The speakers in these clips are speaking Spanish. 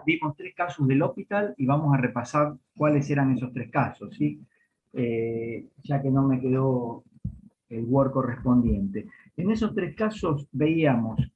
vimos 3 casos del L'Hopital y vamos a repasar cuáles eran esos 3 casos, ¿sí? Ya que no me quedó el Word correspondiente. En esos 3 casos veíamos,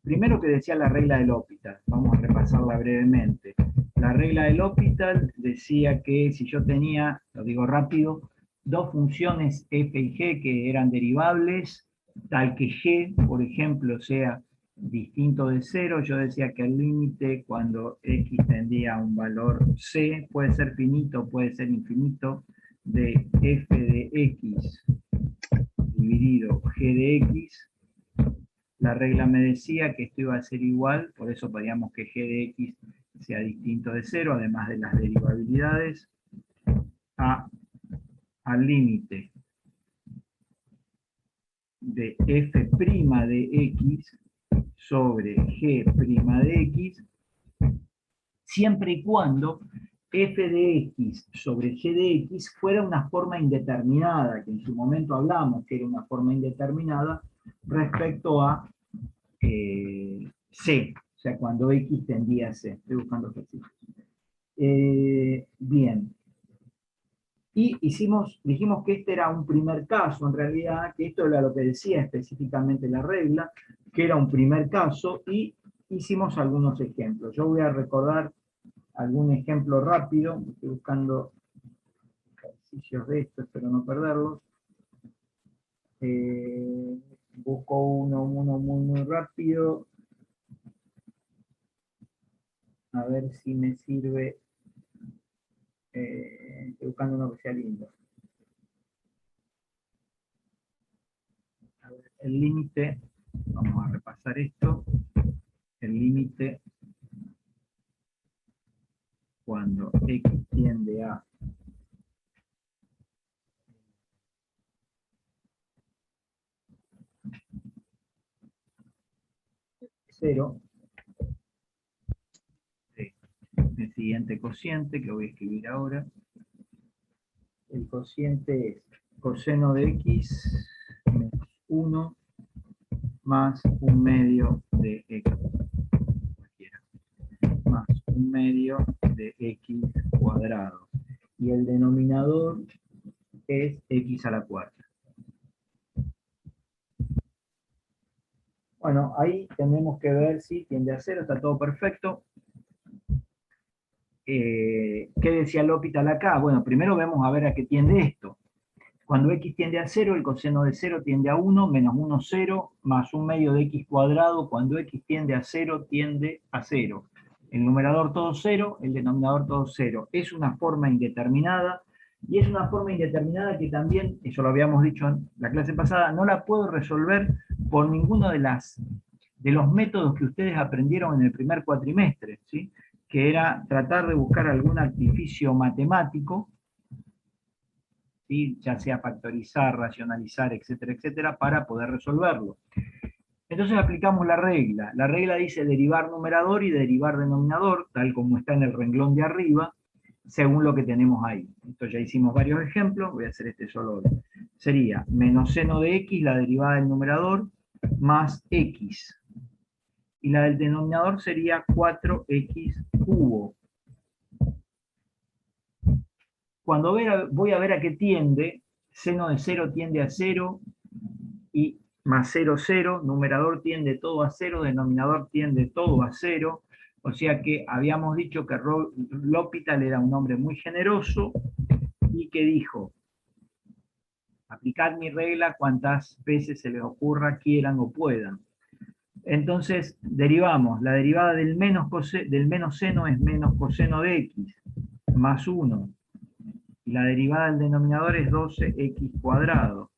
primero que decía la regla del L'Hopital, vamos a repasarla brevemente. La regla del L'Hopital decía que si yo tenía, lo digo rápido, dos funciones f y g que eran derivables, tal que g, por ejemplo, sea distinto de 0, yo decía que el límite cuando x tendía a un valor c, puede ser finito, puede ser infinito, de f de x dividido g de x, la regla me decía que esto iba a ser igual, por eso podíamos que g de x sea distinto de 0, además de las derivabilidades, al límite de f' de x sobre g' de x, siempre y cuando f de x sobre g de x fuera una forma indeterminada, que en su momento hablamos que era una forma indeterminada, respecto a c, o sea, cuando x tendía a c. Estoy buscando ejercicios. Bien. Y dijimos que este era un primer caso, en realidad, que esto era lo que decía específicamente la regla, que era un primer caso, y hicimos algunos ejemplos. Yo voy a recordar algún ejemplo rápido, estoy buscando ejercicios de esto, espero no perderlos. Busco uno muy rápido, a ver si me sirve. Estoy buscando uno que sea lindo. A ver, el límite, vamos a repasar esto, el límite cuando x tiende a 0, el siguiente cociente que voy a escribir ahora. El cociente es coseno de x menos 1 más un medio de x, cualquiera, más un medio de x cuadrado. Y el denominador es x a la cuarta. Bueno, ahí tenemos que ver si tiende a 0, está todo perfecto. ¿Qué decía L'Hopital acá? Bueno, primero vemos a ver a qué tiende esto. Cuando x tiende a 0, el coseno de 0 tiende a 1, menos 1, 0, más un medio de x cuadrado. Cuando x tiende a 0, tiende a 0. El numerador todo 0, el denominador todo 0. Es una forma indeterminada, y es una forma indeterminada que también, eso lo habíamos dicho en la clase pasada, no la puedo resolver por ninguno de los métodos que ustedes aprendieron en el primer cuatrimestre, ¿sí? Que era tratar de buscar algún artificio matemático, ¿sí? Ya sea factorizar, racionalizar, etcétera, etcétera, para poder resolverlo. Entonces aplicamos la regla. La regla dice derivar numerador y derivar denominador, tal como está en el renglón de arriba, según lo que tenemos ahí. Esto ya hicimos varios ejemplos, voy a hacer este solo hoy. Sería menos seno de x, la derivada del numerador, más x. Y la del denominador sería 4x cubo. Cuando voy a ver a qué tiende, seno de 0 tiende a 0, y más 0, 0, numerador tiende todo a 0, denominador tiende todo a 0, o sea que habíamos dicho que L'Hopital era un hombre muy generoso, y que dijo, aplicad mi regla cuantas veces se les ocurra, quieran o puedan. Entonces derivamos, la derivada del menos seno es menos coseno de x, más 1, y la derivada del denominador es 12x cuadrado.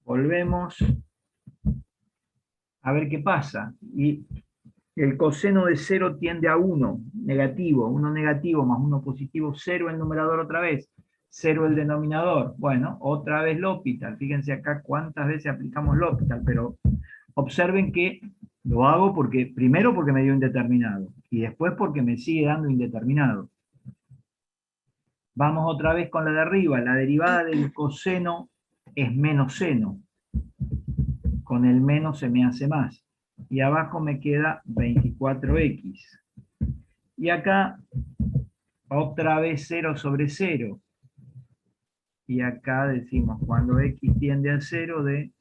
Volvemos a ver qué pasa. Y el coseno de 0 tiende a 1, negativo, 1 negativo más 1 positivo, 0 el numerador otra vez, 0 el denominador. Bueno, otra vez L'Hopital. Fíjense acá cuántas veces aplicamos L'Hopital, pero observen que lo hago porque, primero porque me dio indeterminado, y después porque me sigue dando indeterminado. Vamos otra vez con la de arriba. La derivada del coseno es menos seno. Con el menos se me hace más. Y abajo me queda 24x. Y acá, otra vez 0 sobre 0. Y acá decimos, cuando x tiende a 0, de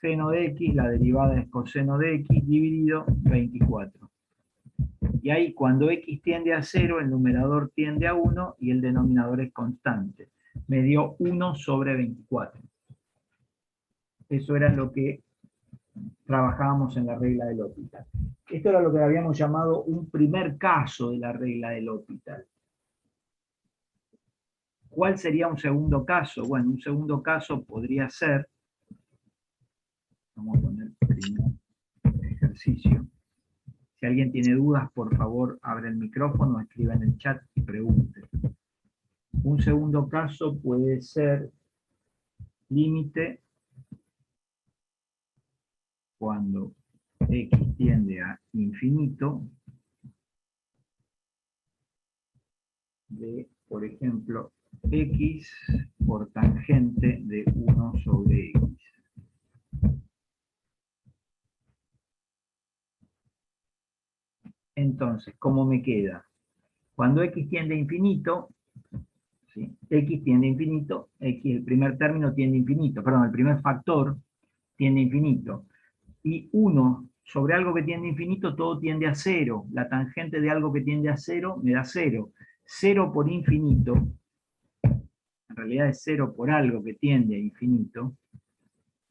seno de x, la derivada es coseno de x, dividido 24. Y ahí, cuando x tiende a 0, el numerador tiende a 1 y el denominador es constante. Me dio 1 sobre 24. Eso era lo que trabajábamos en la regla del L'Hopital. Esto era lo que habíamos llamado un primer caso de la regla del L'Hopital. ¿Cuál sería un segundo caso? Bueno, un segundo caso podría ser, vamos a poner el primer ejercicio. Si alguien tiene dudas, por favor, abre el micrófono, escriba en el chat y pregunte. Un segundo caso puede ser límite cuando x tiende a infinito de, por ejemplo, x por tangente de 1 sobre x. Entonces, ¿cómo me queda? Cuando x tiende a infinito, ¿sí? X tiende a infinito, x, el primer término tiende a infinito, perdón, el primer factor tiende a infinito. Y 1 sobre algo que tiende a infinito, todo tiende a 0. La tangente de algo que tiende a 0 me da 0. 0 por infinito, en realidad es 0 por algo que tiende a infinito,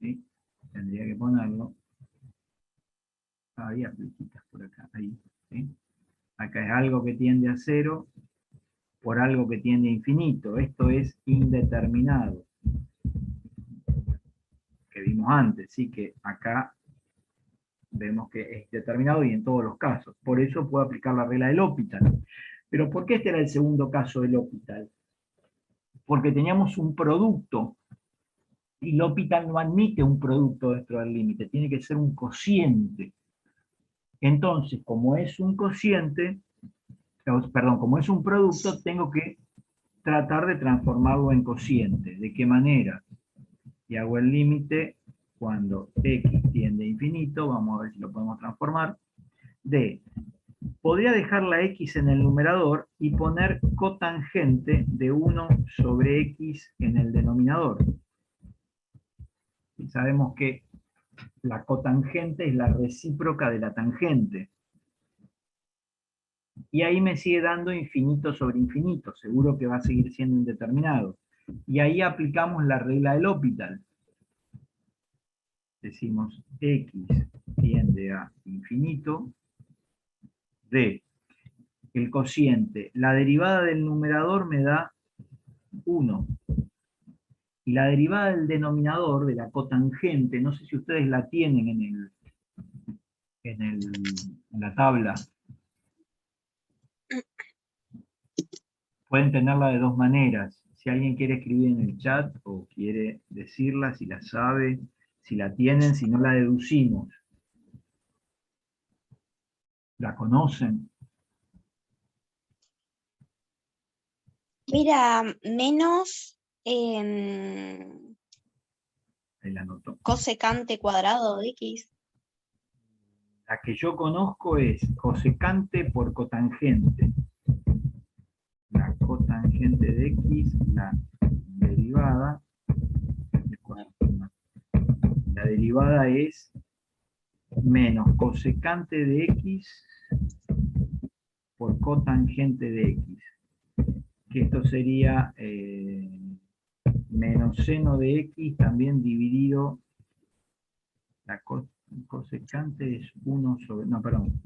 ¿sí? Tendría que ponerlo. Había flechitas por acá, ahí, ¿sí? Acá es algo que tiende a 0 por algo que tiende a infinito. Esto es indeterminado, que vimos antes, ¿sí? Que acá vemos que es determinado y en todos los casos. Por eso puedo aplicar la regla del L'Hopital. Pero ¿por qué este era el segundo caso del L'Hopital? Porque teníamos un producto y L'Hopital no admite un producto dentro del límite, tiene que ser un cociente. Entonces, como es un cociente, perdón, como es un producto, tengo que tratar de transformarlo en cociente. ¿De qué manera? Y hago el límite cuando x tiende a infinito, vamos a ver si lo podemos transformar, de, podría dejar la x en el numerador y poner cotangente de 1 sobre x en el denominador. Y sabemos que la cotangente es la recíproca de la tangente. Y ahí me sigue dando infinito sobre infinito, seguro que va a seguir siendo indeterminado. Y ahí aplicamos la regla del L'Hopital. Decimos x tiende a infinito de el cociente. La derivada del numerador me da 1. Y la derivada del denominador, de la cotangente, no sé si ustedes la tienen en la tabla. Pueden tenerla de dos maneras. Si alguien quiere escribir en el chat o quiere decirla, si la sabe, si la tienen, si no la deducimos. ¿La conocen? Mira, menos Ahí la anoto. cosecante cuadrado de x. La que yo conozco es cosecante por cotangente. La cotangente de x, la derivada. La derivada es menos cosecante de x por cotangente de x. Que esto sería menos seno de x también dividido, la cosecante es 1 sobre, no, perdón,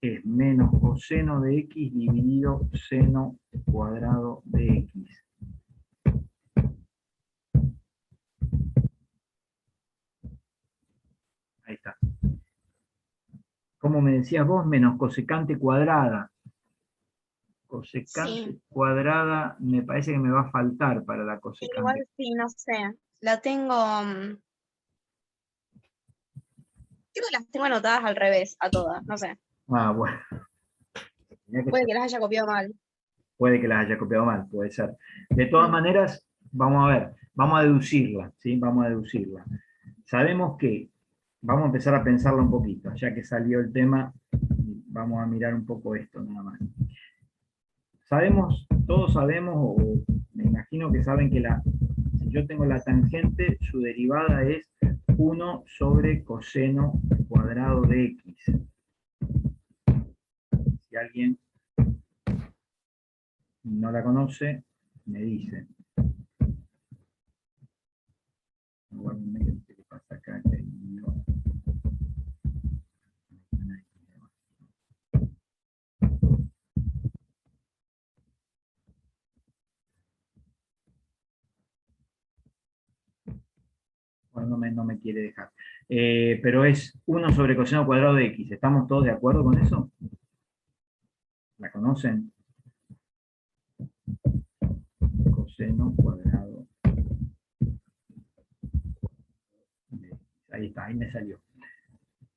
es menos coseno de x dividido seno cuadrado de x. Ahí está. Como me decías vos, menos cosecante cuadrada. Cosecante Sí. cuadrada me parece que me va a faltar para la cosecante. Igual sí, no sé. La tengo. Creo que las tengo anotadas al revés, a todas, no sé. Ah, bueno. Puede que las haya copiado mal. Puede que las haya copiado mal, puede ser. De todas maneras, vamos a ver, vamos a deducirla, ¿sí? Vamos a deducirla. Sabemos que, vamos a empezar a pensarla un poquito, ya que salió el tema, vamos a mirar un poco esto nada más. Todos sabemos, o me imagino que saben que si yo tengo la tangente, su derivada es 1 sobre coseno cuadrado de x. Si alguien no la conoce, me dice. ¿Qué pasa acá? Bueno, no me quiere dejar. Pero es 1 sobre coseno cuadrado de x. ¿Estamos todos de acuerdo con eso? ¿La conocen? Coseno cuadrado de x. Ahí está, ahí me salió.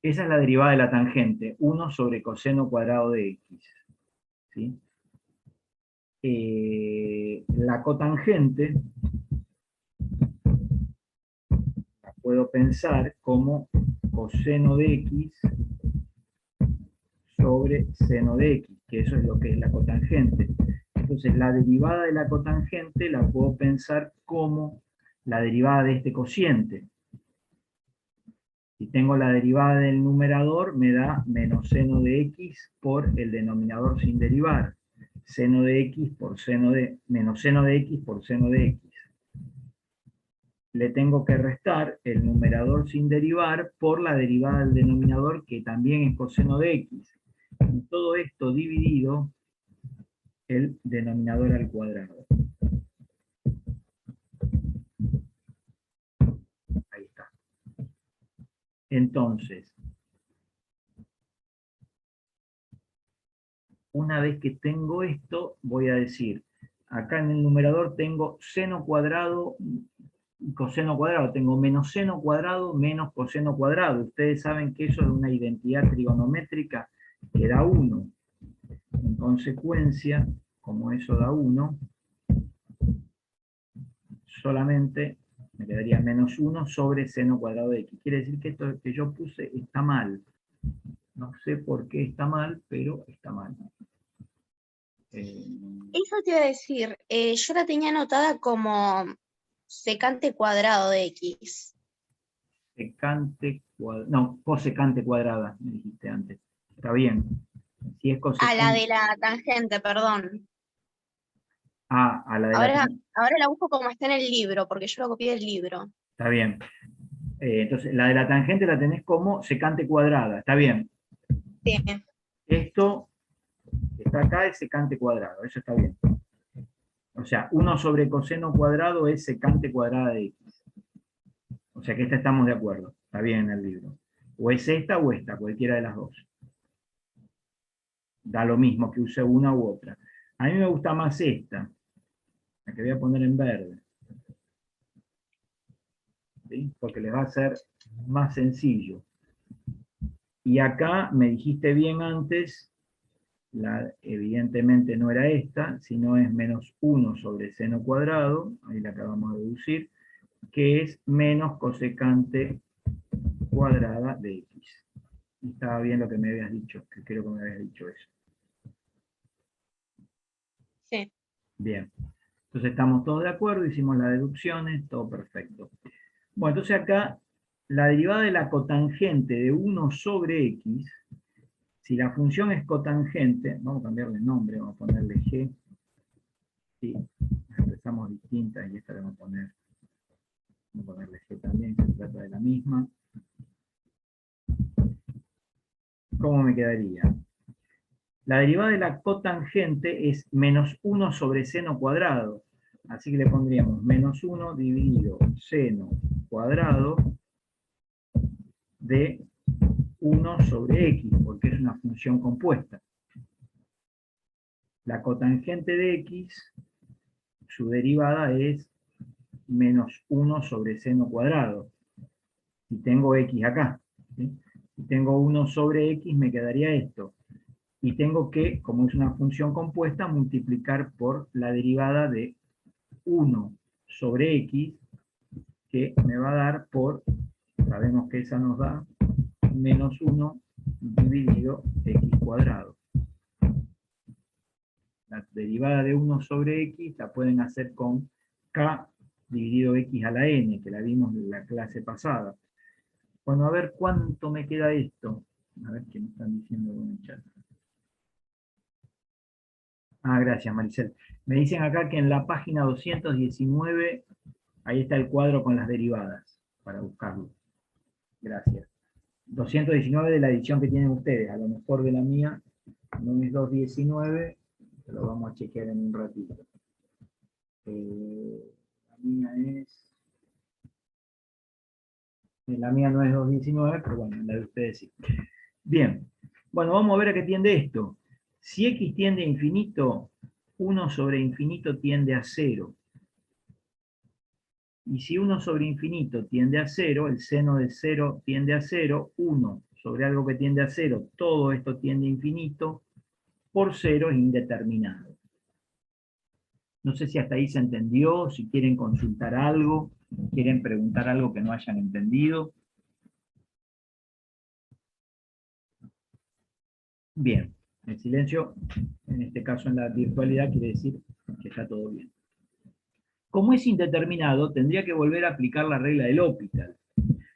Esa es la derivada de la tangente, 1 sobre coseno cuadrado de x. ¿Sí? La cotangente la puedo pensar como coseno de x sobre seno de x, que eso es lo que es la cotangente. Entonces, la derivada de la cotangente la puedo pensar como la derivada de este cociente. Si tengo la derivada del numerador, me da menos seno de x por el denominador sin derivar. Seno de x por menos seno de x por seno de x. Le tengo que restar el numerador sin derivar por la derivada del denominador, que también es coseno de x. Y todo esto dividido el denominador al cuadrado. Ahí está. Entonces, una vez que tengo esto, voy a decir, acá en el numerador tengo seno cuadrado y coseno cuadrado. Tengo menos seno cuadrado menos coseno cuadrado. Ustedes saben que eso es una identidad trigonométrica que da 1. En consecuencia, como eso da 1, solamente me quedaría menos 1 sobre seno cuadrado de x. Quiere decir que esto que yo puse está mal. No sé por qué está mal, pero está mal. Eso te iba a decir, yo la tenía anotada como secante cuadrado de x. Secante cuadrada, no, cosecante cuadrada, me dijiste antes. Está bien. Si es A la cosecante. de la tangente, perdón. A la de la Ahora la busco como está en el libro, porque yo lo copié del libro. Está bien. Entonces, la de la tangente la tenés como secante cuadrada. Está bien. Sí. Esto que está acá es secante cuadrado. Eso está bien. O sea, 1 sobre coseno cuadrado es secante cuadrada de x. O sea que esta estamos de acuerdo. Está bien en el libro. O es esta o esta, cualquiera de las dos. Da lo mismo que use una u otra. A mí me gusta más esta, la que voy a poner en verde. ¿Sí? Porque les va a ser más sencillo. Y acá me dijiste bien antes, evidentemente no era esta, sino es menos 1 sobre seno cuadrado, ahí la acabamos de deducir, que es menos cosecante cuadrada de x. Estaba bien lo que me habías dicho, que creo que me habías dicho eso. Sí. Bien. Entonces estamos todos de acuerdo, hicimos las deducciones, todo perfecto. Bueno, entonces acá la derivada de la cotangente de 1 sobre x, si la función es cotangente, vamos a cambiarle el nombre, vamos a ponerle g, sí, empezamos distintas y esta le vamos a ponerle g también, se trata de la misma. ¿Cómo me quedaría? La derivada de la cotangente es menos 1 sobre seno cuadrado. Así que le pondríamos menos 1 dividido seno cuadrado de 1 sobre x, porque es una función compuesta. La cotangente de x, su derivada es menos 1 sobre seno cuadrado. Y tengo x acá. ¿Sí? Si tengo 1 sobre x, me quedaría esto. Y tengo que, como es una función compuesta, multiplicar por la derivada de 1 sobre x, que me va a dar por, sabemos que esa nos da, menos 1 dividido x cuadrado. La derivada de 1 sobre x la pueden hacer con k dividido x a la n, que la vimos en la clase pasada. Bueno, a ver cuánto me queda esto. A ver qué me están diciendo en el chat. Ah, gracias, Maricel. Me dicen acá que en la página 219, ahí está el cuadro con las derivadas, para buscarlo. Gracias. 219 de la edición que tienen ustedes, a lo mejor de la mía, no es 219, lo vamos a chequear en un ratito. La mía es... La mía no es 219, pero bueno, la de ustedes sí. Bien, bueno, vamos a ver a qué tiende esto. Si x tiende a infinito, 1 sobre infinito tiende a 0. Y si 1 sobre infinito tiende a 0, el seno de 0 tiende a 0, 1 sobre algo que tiende a 0, todo esto tiende a infinito, por 0 es indeterminado. No sé si hasta ahí se entendió, si quieren consultar algo, quieren preguntar algo que no hayan entendido. Bien, el silencio, en este caso en la virtualidad, quiere decir que está todo bien. Como es indeterminado, tendría que volver a aplicar la regla del L'Hopital.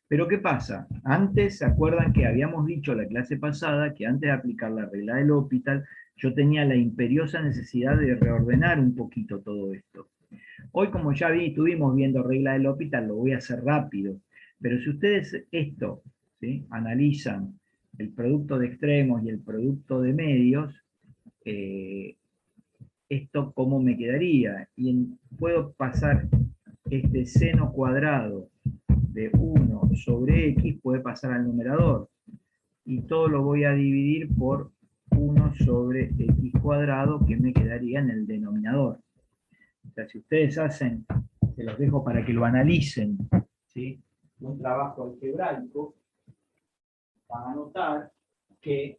Pero ¿qué pasa? Antes, ¿se acuerdan que habíamos dicho la clase pasada que antes de aplicar la regla del L'Hopital, yo tenía la imperiosa necesidad de reordenar un poquito todo esto? Hoy, como ya estuvimos viendo regla del L'Hopital, lo voy a hacer rápido. Pero si ustedes esto, ¿sí?, analizan el producto de extremos y el producto de medios, esto cómo me quedaría. Y puedo pasar este seno cuadrado de 1 sobre x, puede pasar al numerador. Y todo lo voy a dividir por 1 sobre x cuadrado, que me quedaría en el denominador. O sea, si ustedes hacen, se los dejo para que lo analicen, ¿sí?, un trabajo algebraico, van a notar que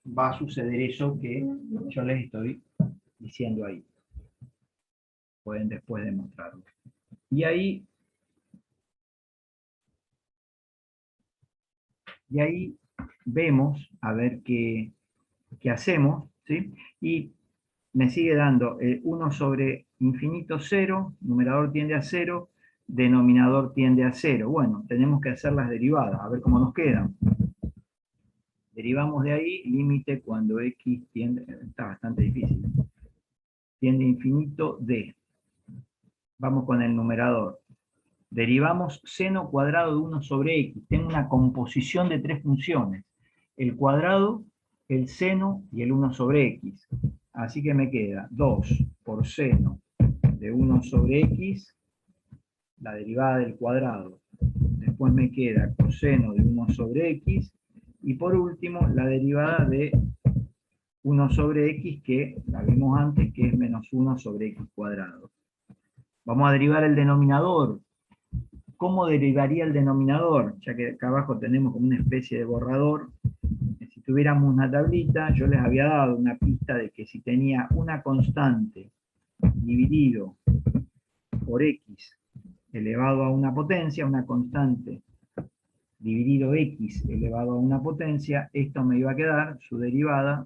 va a suceder eso que yo les estoy diciendo ahí. Pueden después demostrarlo. Y ahí vemos a ver qué hacemos, ¿sí? Y me sigue dando 1 sobre infinito 0, numerador tiende a 0, denominador tiende a 0. Bueno, tenemos que hacer las derivadas, a ver cómo nos quedan. Derivamos de ahí, límite cuando x tiende, está bastante difícil, tiende a infinito d. Vamos con el numerador. Derivamos seno cuadrado de 1 sobre x. Tengo una composición de 3 funciones. El cuadrado, el seno y el 1 sobre x. Así que me queda 2 por seno de 1 sobre x, la derivada del cuadrado. Después me queda coseno de 1 sobre x. Y por último, la derivada de 1 sobre x, que la vimos antes, que es menos 1 sobre x cuadrado. Vamos a derivar el denominador. ¿Cómo derivaría el denominador? Ya que acá abajo tenemos como una especie de borrador. Si tuviéramos una tablita, yo les había dado una pista de que si tenía una constante dividido por x elevado a una potencia, una constante dividido x elevado a una potencia, esto me iba a quedar su derivada,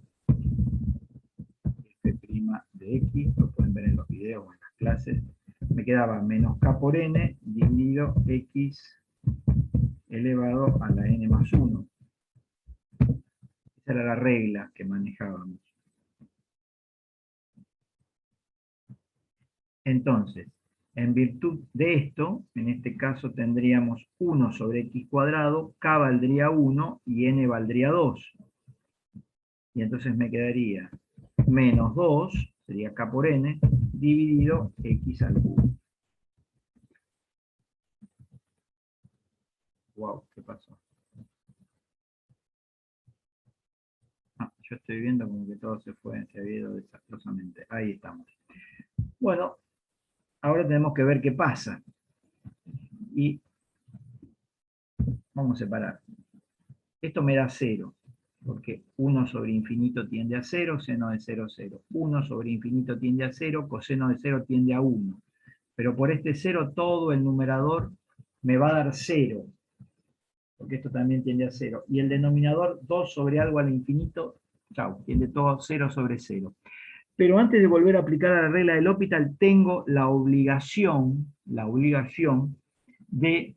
f' de x, lo pueden ver en los videos o en las clases, me quedaba menos k por n dividido x elevado a la n más 1. Esa era la regla que manejábamos. Entonces, en virtud de esto, en este caso tendríamos 1 sobre x cuadrado, k valdría 1 y n valdría 2. Y entonces me quedaría menos 2, sería k por n, dividido x al cubo. Wow, ¿qué pasó? Yo estoy viendo como que todo se ha ido desastrosamente. Ahí estamos. Bueno, ahora tenemos que ver qué pasa. Y vamos a separar. Esto me da 0, porque 1 sobre infinito tiende a 0, seno de 0, 0. 1 sobre infinito tiende a 0, coseno de 0 tiende a 1. Pero por este 0 todo el numerador me va a dar 0. porque esto también tiende a 0. Y el denominador 2 sobre algo al infinito, chau, tiende todo a 0 sobre 0. Pero antes de volver a aplicar a la regla del L'Hopital, tengo la obligación de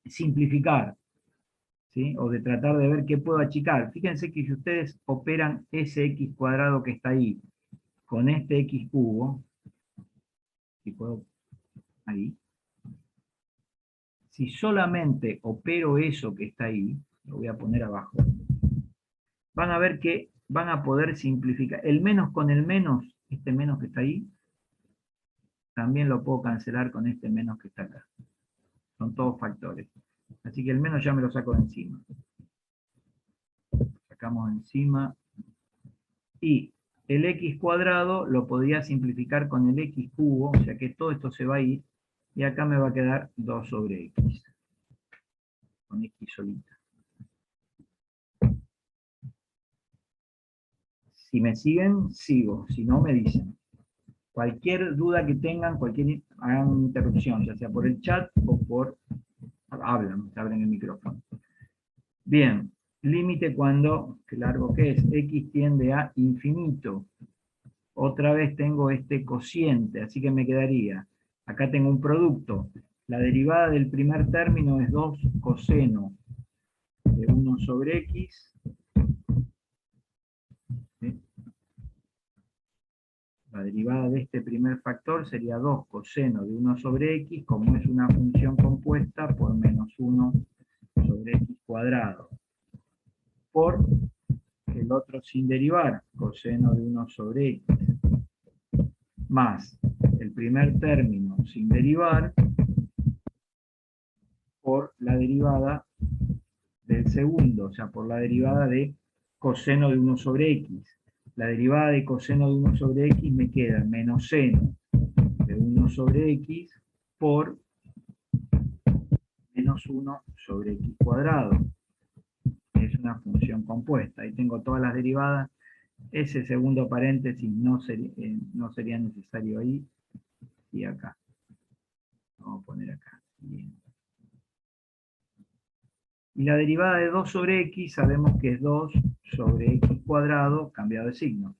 simplificar, ¿sí? O de tratar de ver qué puedo achicar. Fíjense que si ustedes operan ese x cuadrado que está ahí, con este x cubo, si puedo, ahí, si solamente opero eso que está ahí, lo voy a poner abajo, van a ver que van a poder simplificar. El menos con el menos, este menos que está ahí, también lo puedo cancelar con este menos que está acá. Son todos factores. Así que el menos ya me lo saco de encima. Sacamos encima. Y el x cuadrado lo podría simplificar con el x cubo, o sea que todo esto se va a ir. Y acá me va a quedar 2 sobre x. Con x solita. Si me siguen, sigo. Si no, me dicen. Cualquier duda que tengan, hagan una interrupción, ya sea por el chat o por... Hablan, abren el micrófono. Bien, límite cuando, qué largo que es, x tiende a infinito. Otra vez tengo este cociente, así que me quedaría, acá tengo un producto. La derivada del primer término es 2 coseno de 1 sobre x. ¿Sí? La derivada de este primer factor sería 2 coseno de 1 sobre x, como es una función compuesta, por menos 1 sobre x cuadrado. Por el otro sin derivar, coseno de 1 sobre x, más el primer término sin derivar, por la derivada del segundo, o sea, por la derivada de coseno de 1 sobre x. La derivada de coseno de 1 sobre x me queda menos seno de 1 sobre x por menos 1 sobre x cuadrado. Es una función compuesta. Ahí tengo todas las derivadas. Ese segundo paréntesis no sería necesario ahí y acá. Vamos a poner acá. Bien. Y la derivada de 2 sobre x sabemos que es 2 sobre x cuadrado cambiado de signo.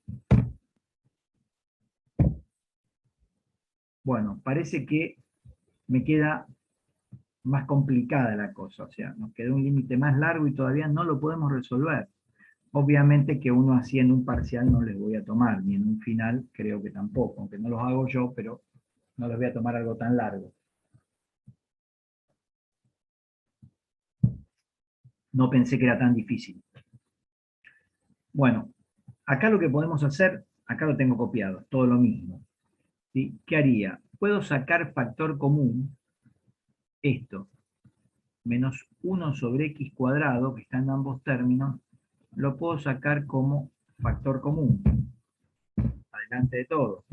Bueno, parece que me queda más complicada la cosa, o sea, nos quedó un límite más largo y todavía no lo podemos resolver. Obviamente que uno así en un parcial no les voy a tomar, ni en un final creo que tampoco, aunque no los hago yo, pero no les voy a tomar algo tan largo. No pensé que era tan difícil. Bueno, acá lo que podemos hacer, acá lo tengo copiado, todo lo mismo. ¿Sí? ¿Qué haría? Puedo sacar factor común, esto, menos 1 sobre x cuadrado, que está en ambos términos, lo puedo sacar como factor común, adelante de todo.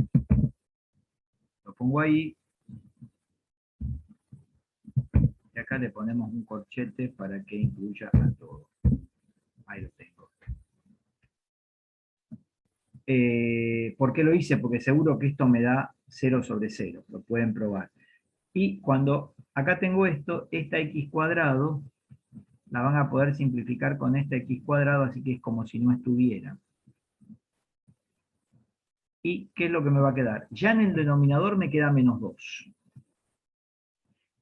Lo pongo ahí, y acá le ponemos un corchete para que incluya a todo. Ahí lo tengo. ¿Por qué lo hice? Porque seguro que esto me da 0 sobre 0, lo pueden probar. Y cuando acá tengo esto, esta x cuadrado, la van a poder simplificar con esta x cuadrado, así que es como si no estuviera. ¿Y qué es lo que me va a quedar? Ya en el denominador me queda menos 2.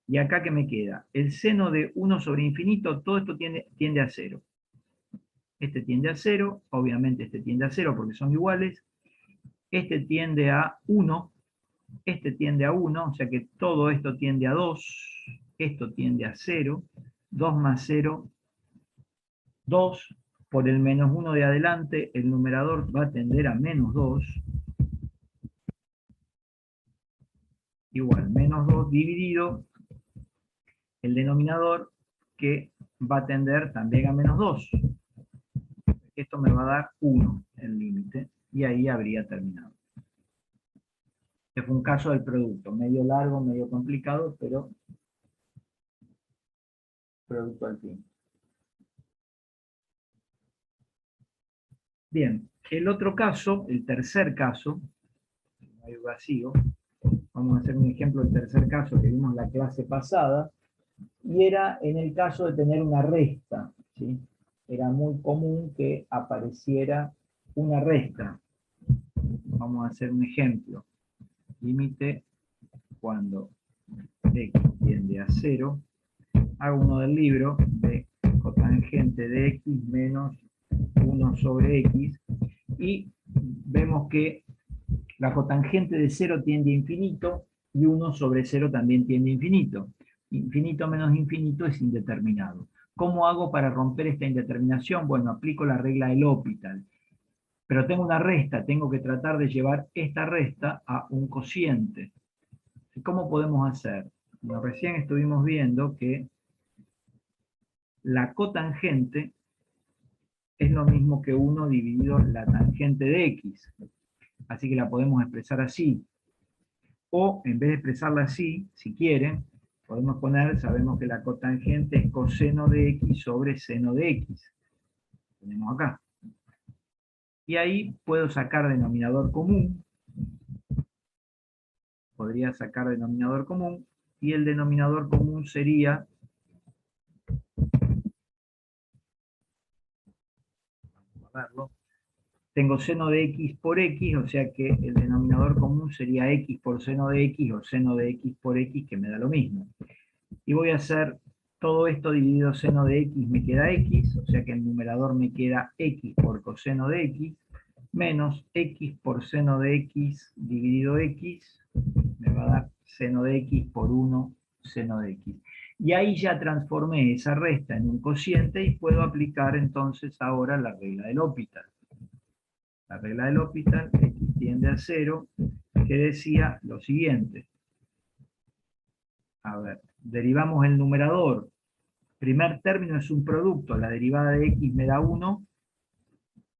¿Y acá qué me queda? El seno de 1 sobre infinito, todo esto tiende a 0. Este tiende a 0, obviamente este tiende a 0 porque son iguales. Este tiende a 1, este tiende a 1, o sea que todo esto tiende a 2, esto tiende a 0, 2 más 0, 2, por el menos 1 de adelante, el numerador va a tender a menos 2, igual, menos 2 dividido el denominador, que va a tender también a menos 2. Esto me va a dar 1, el límite, y ahí habría terminado. Este fue un caso del producto, medio largo, medio complicado, pero producto al fin. Bien, el otro caso, el tercer caso, hay vacío, vamos a hacer un ejemplo del tercer caso que vimos la clase pasada, Y era en el caso de tener una resta, ¿sí? Era muy común que apareciera una resta. Vamos a hacer un ejemplo. Límite cuando x tiende a 0. Hago uno del libro de cotangente de x menos 1 sobre x. Y vemos que la cotangente de 0 tiende a infinito y 1 sobre 0 también tiende a infinito. Infinito menos infinito es indeterminado. ¿Cómo hago para romper esta indeterminación? Bueno, aplico la regla del L'Hopital. Pero tengo una resta, tengo que tratar de llevar esta resta a un cociente. ¿Cómo podemos hacer? Bueno, recién estuvimos viendo que la cotangente es lo mismo que 1 dividido la tangente de x. Así que la podemos expresar así. O, en vez de expresarla así, si quieren, podemos poner, sabemos que la cotangente es coseno de x sobre seno de x. Tenemos acá. Y ahí puedo sacar denominador común. Podría sacar denominador común. Y el denominador común sería... Vamos a verlo. Tengo seno de x por x, o sea que el denominador común sería x por seno de x o seno de x por x, que me da lo mismo. Y voy a hacer todo esto dividido seno de x, me queda x, o sea que el numerador me queda x por coseno de x, menos x por seno de x dividido x, me va a dar seno de x por 1 seno de x. Y ahí ya transformé esa resta en un cociente y puedo aplicar entonces ahora la regla del L'Hopital. La regla del L'Hopital, x tiende a 0, que decía lo siguiente. A ver, derivamos el numerador. Primer término es un producto, la derivada de x me da 1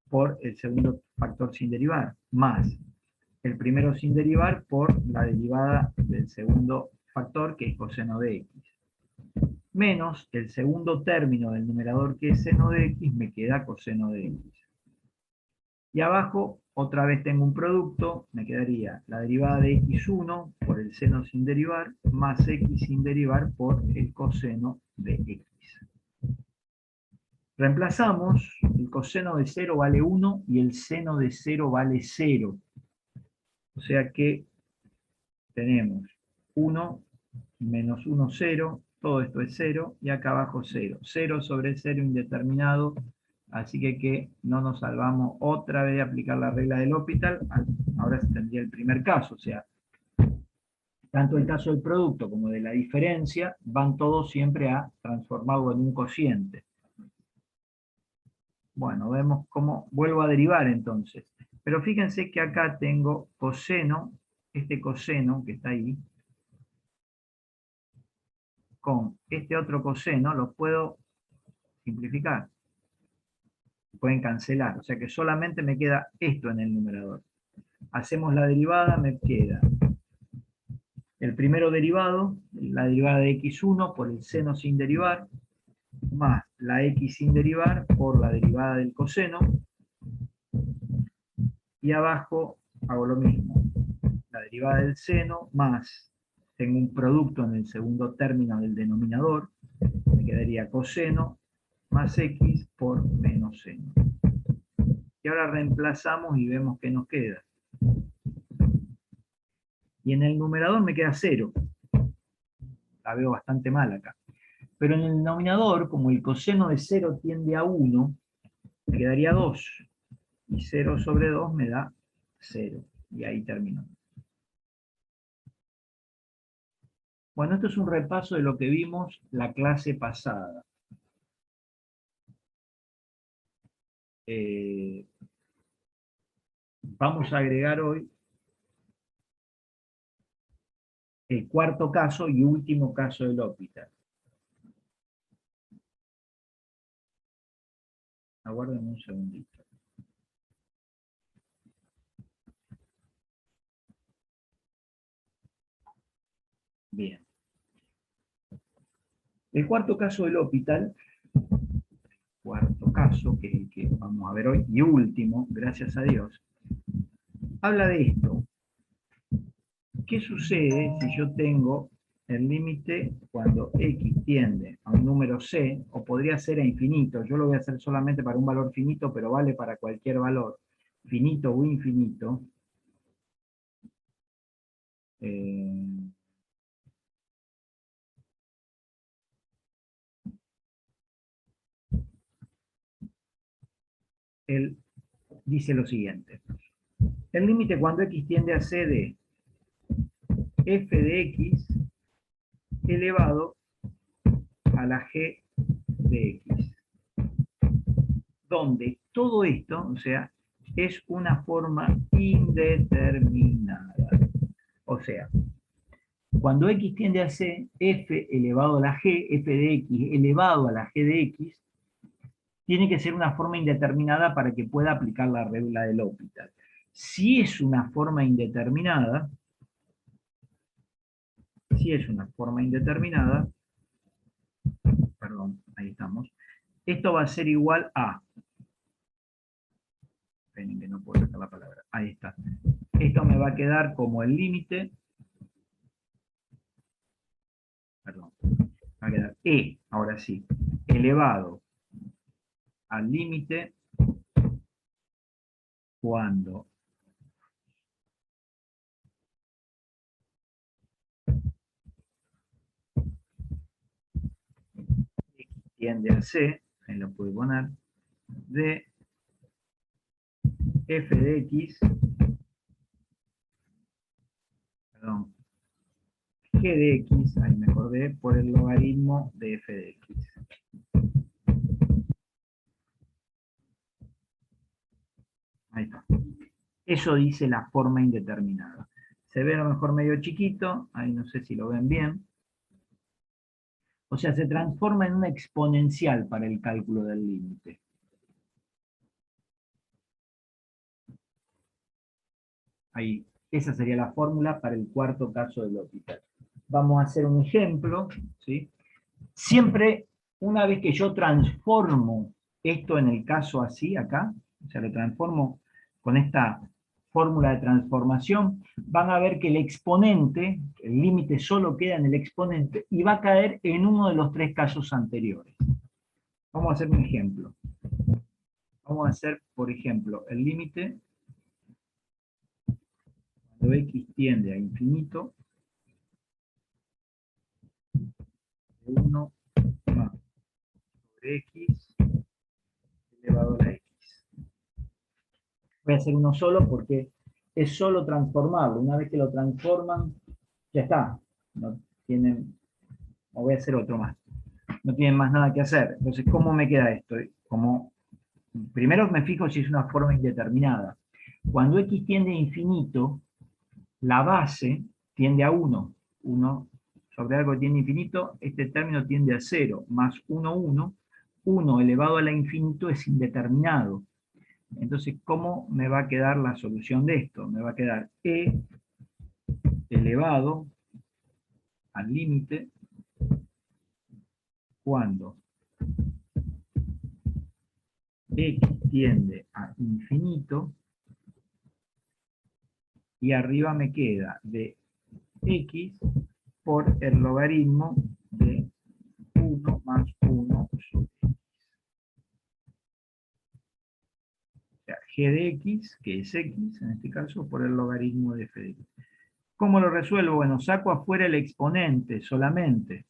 por el segundo factor sin derivar, más el primero sin derivar por la derivada del segundo factor, que es coseno de x. Menos el segundo término del numerador, que es seno de x, me queda coseno de x. Y abajo, otra vez tengo un producto, me quedaría la derivada de x1 por el seno sin derivar, más x sin derivar por el coseno de x. Reemplazamos, el coseno de 0 vale 1 y el seno de 0 vale 0. O sea que tenemos 1 menos 1, 0, todo esto es 0, y acá abajo 0. 0 sobre 0 indeterminado, así que no nos salvamos otra vez de aplicar la regla del L'Hopital. Ahora se tendría el primer caso, o sea, tanto el caso del producto como de la diferencia, van todos siempre a transformarlo en un cociente. Bueno, vemos cómo vuelvo a derivar entonces. Pero fíjense que acá tengo coseno, este coseno que está ahí, con este otro coseno, los puedo simplificar. Pueden cancelar, o sea que solamente me queda esto en el numerador. Hacemos la derivada, me queda el primero derivado, la derivada de x1 por el seno sin derivar, más la x sin derivar por la derivada del coseno, y abajo hago lo mismo, la derivada del seno más, tengo un producto en el segundo término del denominador, me quedaría coseno más x por menos seno. Y ahora reemplazamos y vemos que nos queda. Y en el numerador me queda 0. La veo bastante mal acá. Pero en el denominador, como el coseno de 0 tiende a 1, me quedaría 2. Y 0 sobre 2 me da 0. Y ahí termino. Bueno, esto es un repaso de lo que vimos la clase pasada. Vamos a agregar hoy el cuarto caso y último caso del L'Hopital. Aguarden un segundito. Bien. El cuarto caso del L'Hopital, cuarto caso, que es el que vamos a ver hoy, y último, gracias a Dios, habla de esto. ¿Qué sucede si yo tengo el límite cuando x tiende a un número c, o podría ser a infinito. Yo lo voy a hacer solamente para un valor finito, pero vale para cualquier valor, finito o infinito. Él dice lo siguiente. El límite cuando x tiende a c de f de x elevado a la g de x, donde todo esto, o sea, es una forma indeterminada. O sea, cuando x tiende a c, f elevado a la g, f de x elevado a la g de x, tiene que ser una forma indeterminada para que pueda aplicar la regla de L'Hopital. Si es una forma indeterminada, perdón, ahí estamos, esto va a ser igual a, esperen que no puedo sacar la palabra, ahí está. Esto me va a quedar como el límite, perdón, va a quedar e, ahora sí, elevado al límite cuando x tiende a c, ahí lo puedo poner, de f de x, perdón, g de x, ahí me acordé, por el logaritmo de f de x. Ahí está. Eso dice la forma indeterminada. Se ve a lo mejor medio chiquito, ahí no sé si lo ven bien. O sea, se transforma en una exponencial para el cálculo del límite. Ahí, esa sería la fórmula para el cuarto caso de L'Hopital. Vamos a hacer un ejemplo, ¿sí? Siempre, una vez que yo transformo esto en el caso así, acá, o sea, lo transformo con esta fórmula de transformación, van a ver que el exponente, el límite solo queda en el exponente, y va a caer en uno de los tres casos anteriores. Vamos a hacer un ejemplo. Vamos a hacer, por ejemplo, el límite cuando x tiende a infinito, de 1 más sobre x elevado a la x. Voy a hacer uno solo porque es solo transformarlo. Una vez que lo transforman, ya está. No tienen, o voy a hacer otro más. No tienen más nada que hacer. Entonces, ¿cómo me queda esto? Como, primero me fijo si es una forma indeterminada. Cuando x tiende a infinito, la base tiende a 1. 1 sobre algo que tiende a infinito, este término tiende a 0, más 1, 1. 1 elevado a la infinito es indeterminado. Entonces, ¿cómo me va a quedar la solución de esto? Me va a quedar e elevado al límite cuando x tiende a infinito y arriba me queda de x por el logaritmo de 1 más 1 sobre x. O sea, g de x, que es x en este caso, por el logaritmo de f de x. ¿Cómo lo resuelvo? Bueno, saco afuera el exponente solamente.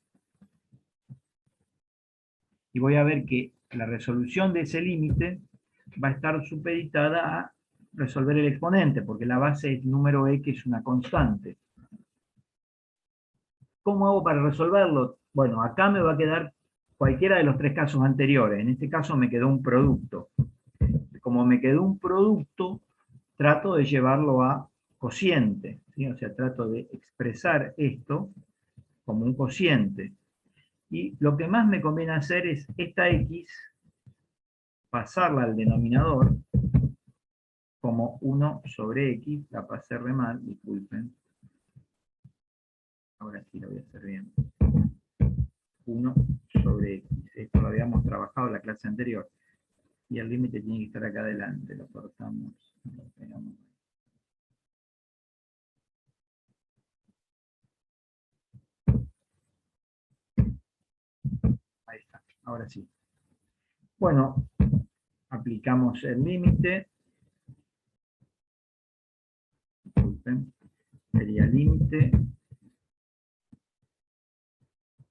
Y voy a ver que la resolución de ese límite va a estar supeditada a resolver el exponente, porque la base es número e, que es una constante. ¿Cómo hago para resolverlo? Bueno, acá me va a quedar cualquiera de los tres casos anteriores. En este caso me quedó un producto. Como me quedó un producto, trato de llevarlo a cociente, ¿sí? O sea, trato de expresar esto como un cociente. Y lo que más me conviene hacer es esta x, pasarla al denominador como 1 sobre x, la pasé re mal, disculpen. Ahora sí lo voy a hacer bien. 1 sobre x. Esto lo habíamos trabajado en la clase anterior. Y el límite tiene que estar acá adelante. Lo cortamos, lo pegamos. ahora sí. Bueno, aplicamos el límite. Disculpen. Sería límite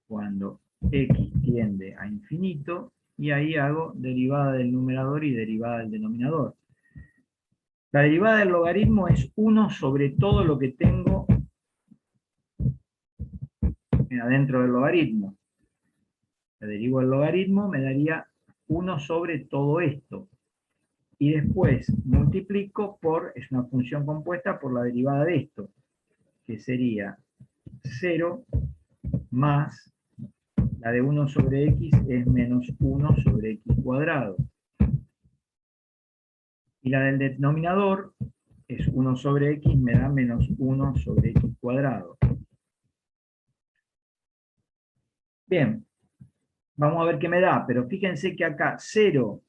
cuando x tiende a infinito, y ahí hago derivada del numerador y derivada del denominador. La derivada del logaritmo es 1 sobre todo lo que tengo adentro del logaritmo. Le derivo el logaritmo, me daría 1 sobre todo esto. Y después multiplico por, es una función compuesta por la derivada de esto, que sería 0 más la de 1 sobre x es menos 1 sobre x cuadrado. Y la del denominador es 1 sobre x, me da menos 1 sobre x cuadrado. Bien, vamos a ver qué me da, pero fíjense que acá 0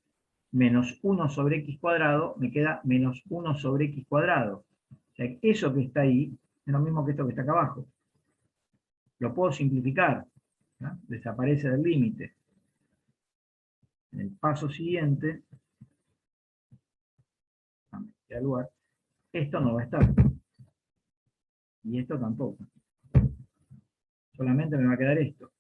menos 1 sobre x cuadrado me queda menos 1 sobre x cuadrado. O sea, eso que está ahí es lo mismo que esto que está acá abajo. Lo puedo simplificar, ¿no? Desaparece del límite. En el paso siguiente, esto no va a estar. Y esto tampoco. Solamente me va a quedar esto.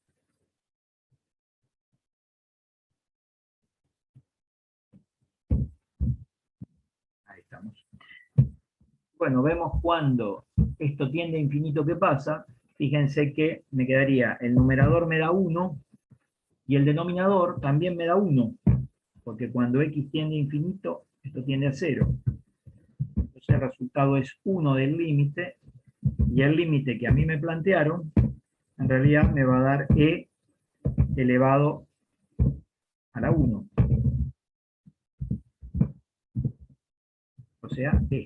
Ahí estamos. Bueno, vemos cuando esto tiende a infinito, ¿qué pasa? Fíjense que me quedaría, el numerador me da 1 y el denominador también me da 1, porque cuando x tiende a infinito, esto tiende a 0. Entonces el resultado es 1 del límite, y el límite que a mí me plantearon, en realidad me va a dar e elevado a la 1. O sea, e.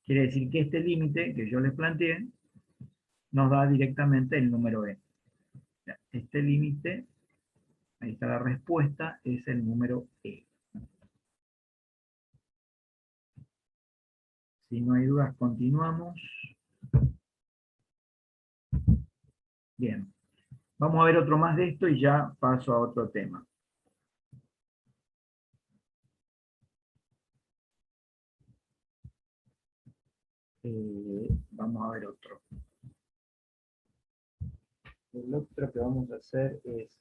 Quiere decir que este límite que yo les planteé nos da directamente el número e. Este límite, ahí está la respuesta, es el número e. Si no hay dudas, continuamos. Bien. Vamos a ver otro más de esto y ya paso a otro tema. Vamos a ver otro. El otro que vamos a hacer es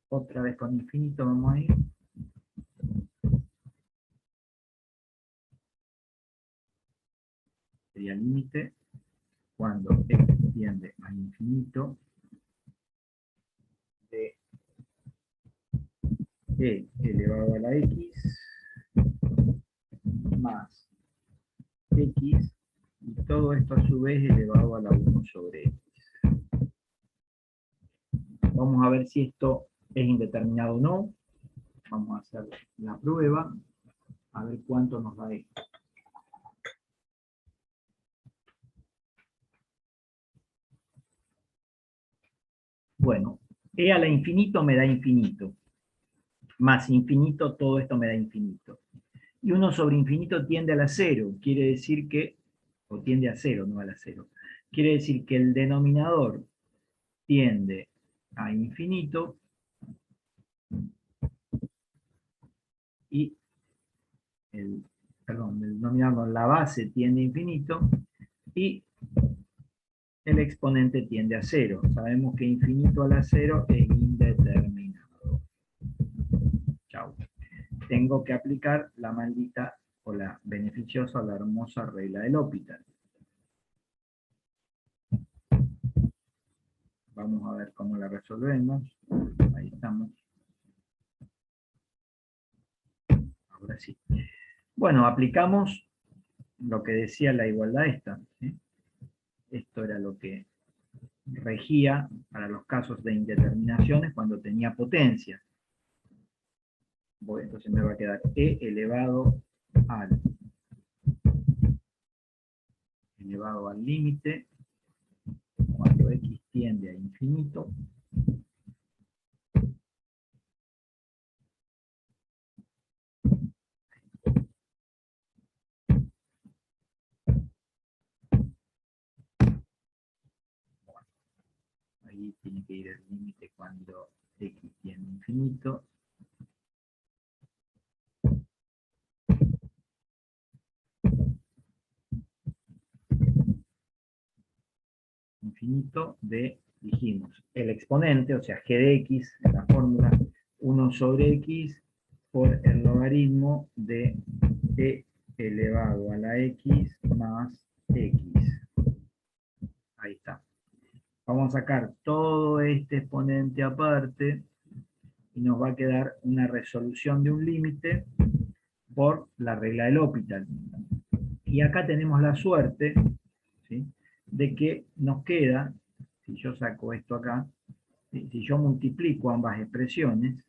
otra vez con infinito, vamos a ir. Sería límite cuando x tiende a infinito de e elevado a la x más x, y todo esto a su vez elevado a la 1 sobre x. Vamos a ver si esto es indeterminado o no. Vamos a hacer la prueba, a ver cuánto nos da esto. Bueno, e a la infinito me da infinito, más infinito, todo esto me da infinito. Y 1 sobre infinito tiende a la 0, quiere decir que, o tiende a 0, no a la 0. Quiere decir que el denominador tiende a infinito y el denominador, la base tiende a infinito y el exponente tiende a 0. Sabemos que infinito a la 0 es indeterminado. Chau. Tengo que aplicar la maldita o la beneficiosa o la hermosa regla del L'Hopital. Vamos a ver cómo la resolvemos. Ahí estamos. Ahora sí. Bueno, aplicamos lo que decía la igualdad esta, ¿sí? Esto era lo que regía para los casos de indeterminaciones cuando tenía potencia. Bueno, entonces me va a quedar e elevado al límite cuando x tiende a infinito ahí tiene que ir el límite cuando x tiende a infinito. Infinito de, dijimos, el exponente, o sea, g de x, en la fórmula, 1 sobre x por el logaritmo de e elevado a la x más x. Ahí está. Vamos a sacar todo este exponente aparte y nos va a quedar una resolución de un límite por la regla del L'Hopital. Y acá tenemos la suerte, ¿sí?, de que nos queda, si yo saco esto acá, si yo multiplico ambas expresiones,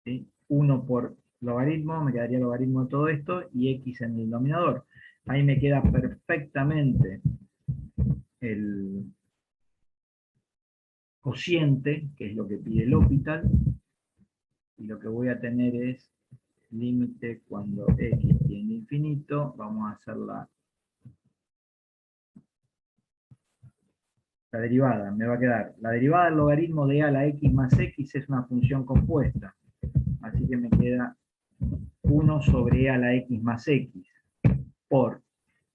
¿sí?, 1 por logaritmo, me quedaría logaritmo de todo esto, y x en el denominador. Ahí me queda perfectamente el cociente, que es lo que pide el L'Hopital, y lo que voy a tener es límite cuando x tiende a infinito. Vamos a hacer la derivada. Me va a quedar la derivada del logaritmo de a a la x más x es una función compuesta, así que me queda 1 sobre e a la x más x por,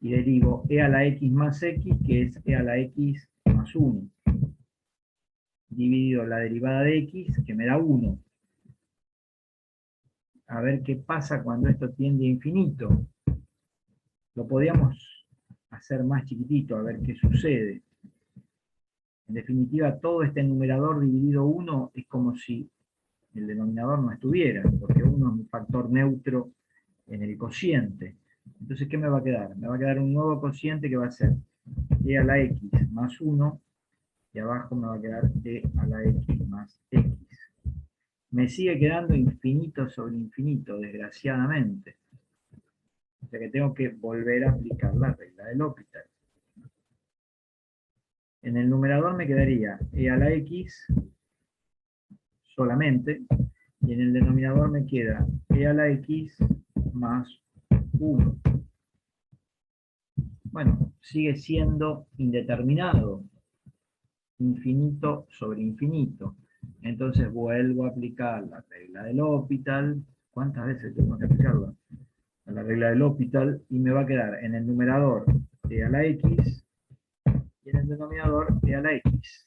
y derivo e a la x más x, que es e a la x más 1, dividido la derivada de x, que me da 1. A ver qué pasa cuando esto tiende a infinito. Lo podríamos hacer más chiquitito, a ver qué sucede. En definitiva, todo este numerador dividido 1 es como si el denominador no estuviera, porque 1 es un factor neutro en el cociente. Entonces, ¿qué me va a quedar? Me va a quedar un nuevo cociente que va a ser e a la x más 1, y abajo me va a quedar e a la x más x. Me sigue quedando infinito sobre infinito, desgraciadamente. O sea que tengo que volver a aplicar la regla del L'Hopital. En el numerador me quedaría e a la x solamente, y en el denominador me queda e a la x más 1. Bueno, sigue siendo indeterminado, infinito sobre infinito. Entonces vuelvo a aplicar la regla del L'Hopital. ¿Cuántas veces tengo que aplicarla? A la regla del L'Hopital, y me va a quedar en el numerador e a la x, y en el denominador e a la x.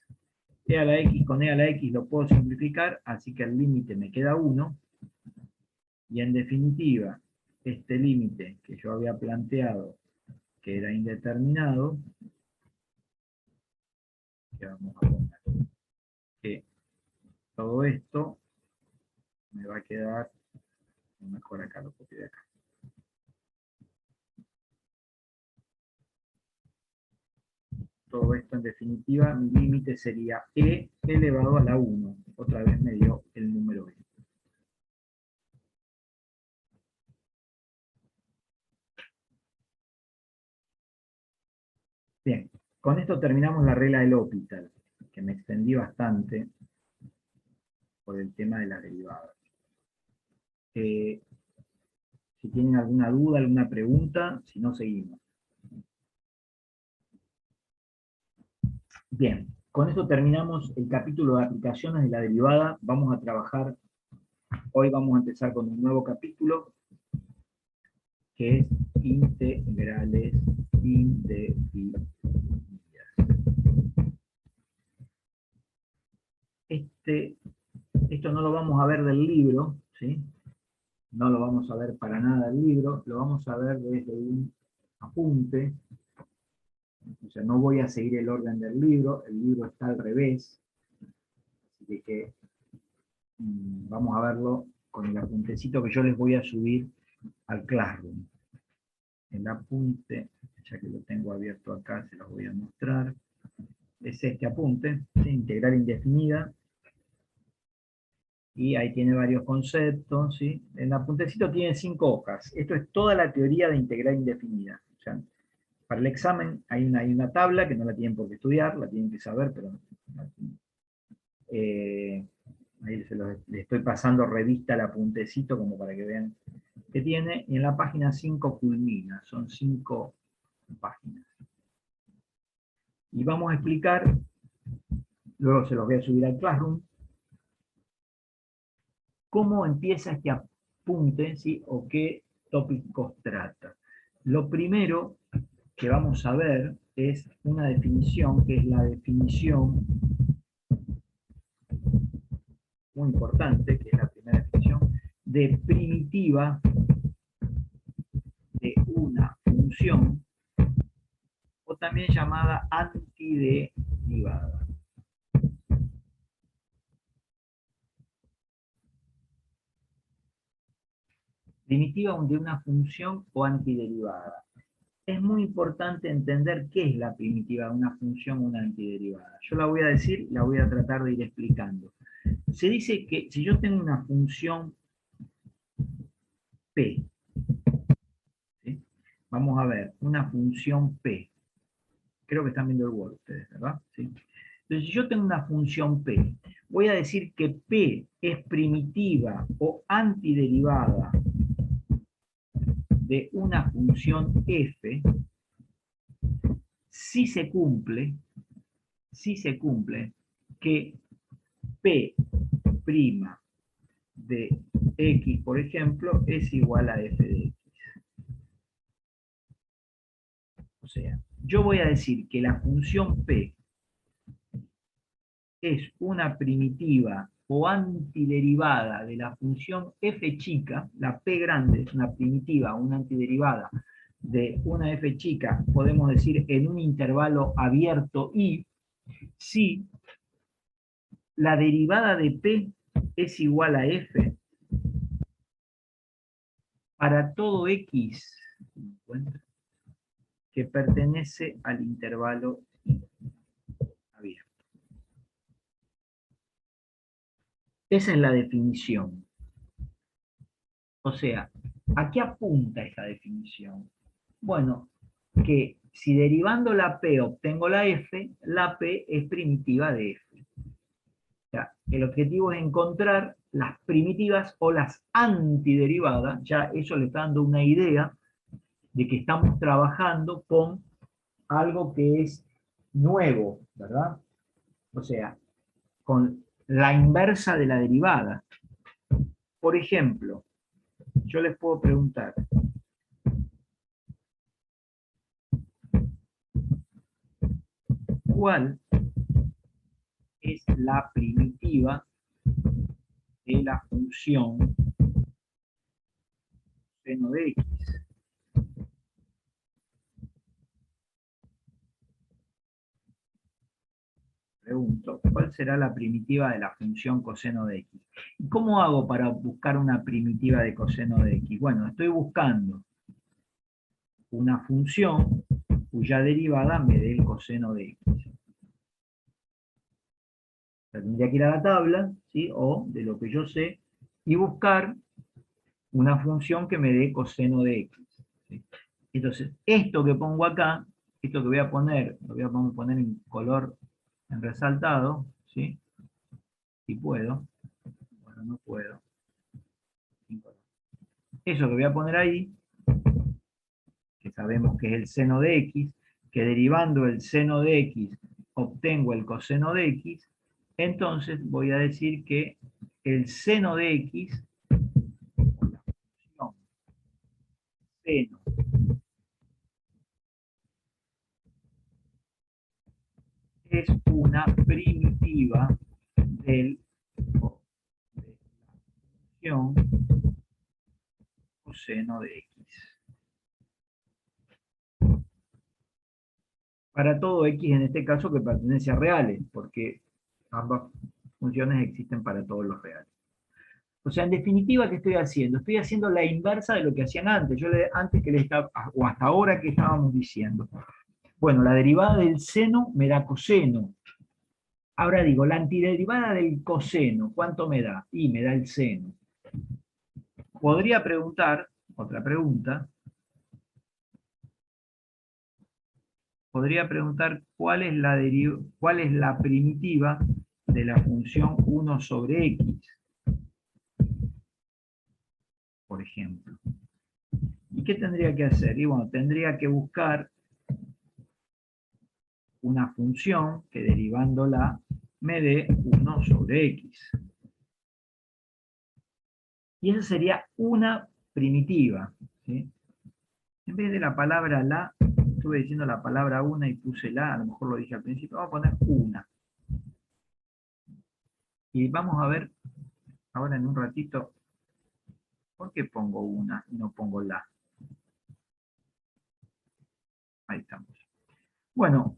E a la x con e a la x lo puedo simplificar, así que el límite me queda 1, y en definitiva, este límite que yo había planteado, que era indeterminado, que vamos a poner que todo esto me va a quedar, mejor acá lo copio de acá. Todo esto en definitiva, mi límite sería e elevado a la 1. Otra vez me dio el número e. Bien, con esto terminamos la regla del L'Hopital, que me extendí bastante por el tema de las derivadas. Si tienen alguna duda, alguna pregunta, si no, seguimos. Bien, con esto terminamos el capítulo de aplicaciones de la derivada. Vamos a trabajar, hoy vamos a empezar con un nuevo capítulo, que es integrales indefinidas. Esto no lo vamos a ver del libro, ¿sí? No lo vamos a ver para nada del libro, lo vamos a ver desde un apunte. O sea, no voy a seguir el orden del libro, el libro está al revés, así que vamos a verlo con el apuntecito que yo les voy a subir al Classroom. El apunte, ya que lo tengo abierto acá, se los voy a mostrar. Es este apunte, ¿sí? Integral indefinida. Y ahí tiene varios conceptos, ¿sí? El apuntecito tiene 5 hojas. Esto es toda la teoría de integral indefinida. O sea, para el examen hay una tabla que no la tienen por qué estudiar, la tienen que saber, pero ahí le estoy pasando revista al apuntecito como para que vean que tiene. Y en la página 5 culmina, son 5 páginas. Y vamos a explicar, luego se los voy a subir al Classroom, cómo empieza este apunte, ¿sí? O qué tópicos trata. Lo primero que vamos a ver es una definición, que es la definición muy importante, que es la primera definición, de primitiva de una función, o también llamada antiderivada. Primitiva de una función o antiderivada. Es muy importante entender qué es la primitiva de una función o una antiderivada. Yo la voy a decir, la voy a tratar de ir explicando. Se dice que si yo tengo una función P, ¿sí? Vamos a ver, una función P. Creo que están viendo el Word ustedes, ¿verdad? ¿Sí? Entonces, si yo tengo una función P, voy a decir que P es primitiva o antiderivada de una función F si se cumple que P' de X, por ejemplo, es igual a F de X. O sea, yo voy a decir que la función P es una primitiva o antiderivada de la función f chica, la P grande es una primitiva o una antiderivada de una f chica, podemos decir en un intervalo abierto y si la derivada de P es igual a f para todo x que pertenece al intervalo abierto. Esa es la definición. O sea, ¿a qué apunta esa definición? Bueno, que si derivando la P obtengo la F, la P es primitiva de F. O sea, el objetivo es encontrar las primitivas o las antiderivadas, ya eso le está dando una idea de que estamos trabajando con algo que es nuevo, ¿verdad? O sea, con la inversa de la derivada. Por ejemplo, yo les puedo preguntar, ¿cuál es la primitiva de la función seno de x? Pregunto, ¿cuál será la primitiva de la función coseno de x? ¿Y cómo hago para buscar una primitiva de coseno de x? Bueno, estoy buscando una función cuya derivada me dé el coseno de x. Tendría que ir a la tabla, ¿sí? O de lo que yo sé, y buscar una función que me dé coseno de x. ¿Sí? Entonces, esto que pongo acá, esto que voy a poner, lo voy a poner en color en resaltado, ¿sí? Si puedo. Bueno, no puedo. Eso que voy a poner ahí, que sabemos que es el seno de x, que derivando el seno de x obtengo el coseno de x, entonces voy a decir que el seno de x, la función seno es una primitiva de la función coseno de x. Para todo x en este caso que pertenece a reales, porque ambas funciones existen para todos los reales. O sea, en definitiva, ¿qué estoy haciendo? Estoy haciendo la inversa de lo que hacían antes. Antes que les estaba, o hasta ahora que estábamos diciendo. Bueno, la derivada del seno me da coseno. Ahora digo, la antiderivada del coseno, ¿cuánto me da? Y me da el seno. Podría preguntar, otra pregunta, podría preguntar cuál es la primitiva de la función 1 sobre x, por ejemplo. ¿Y qué tendría que hacer? Y bueno, tendría que buscar una función que derivándola me dé 1 sobre x. Y esa sería una primitiva, ¿sí? En vez de la palabra la, estuve diciendo la palabra una y puse la, a lo mejor lo dije al principio, vamos a poner una. Y vamos a ver ahora en un ratito, ¿por qué pongo una y no pongo la? Ahí estamos. Bueno,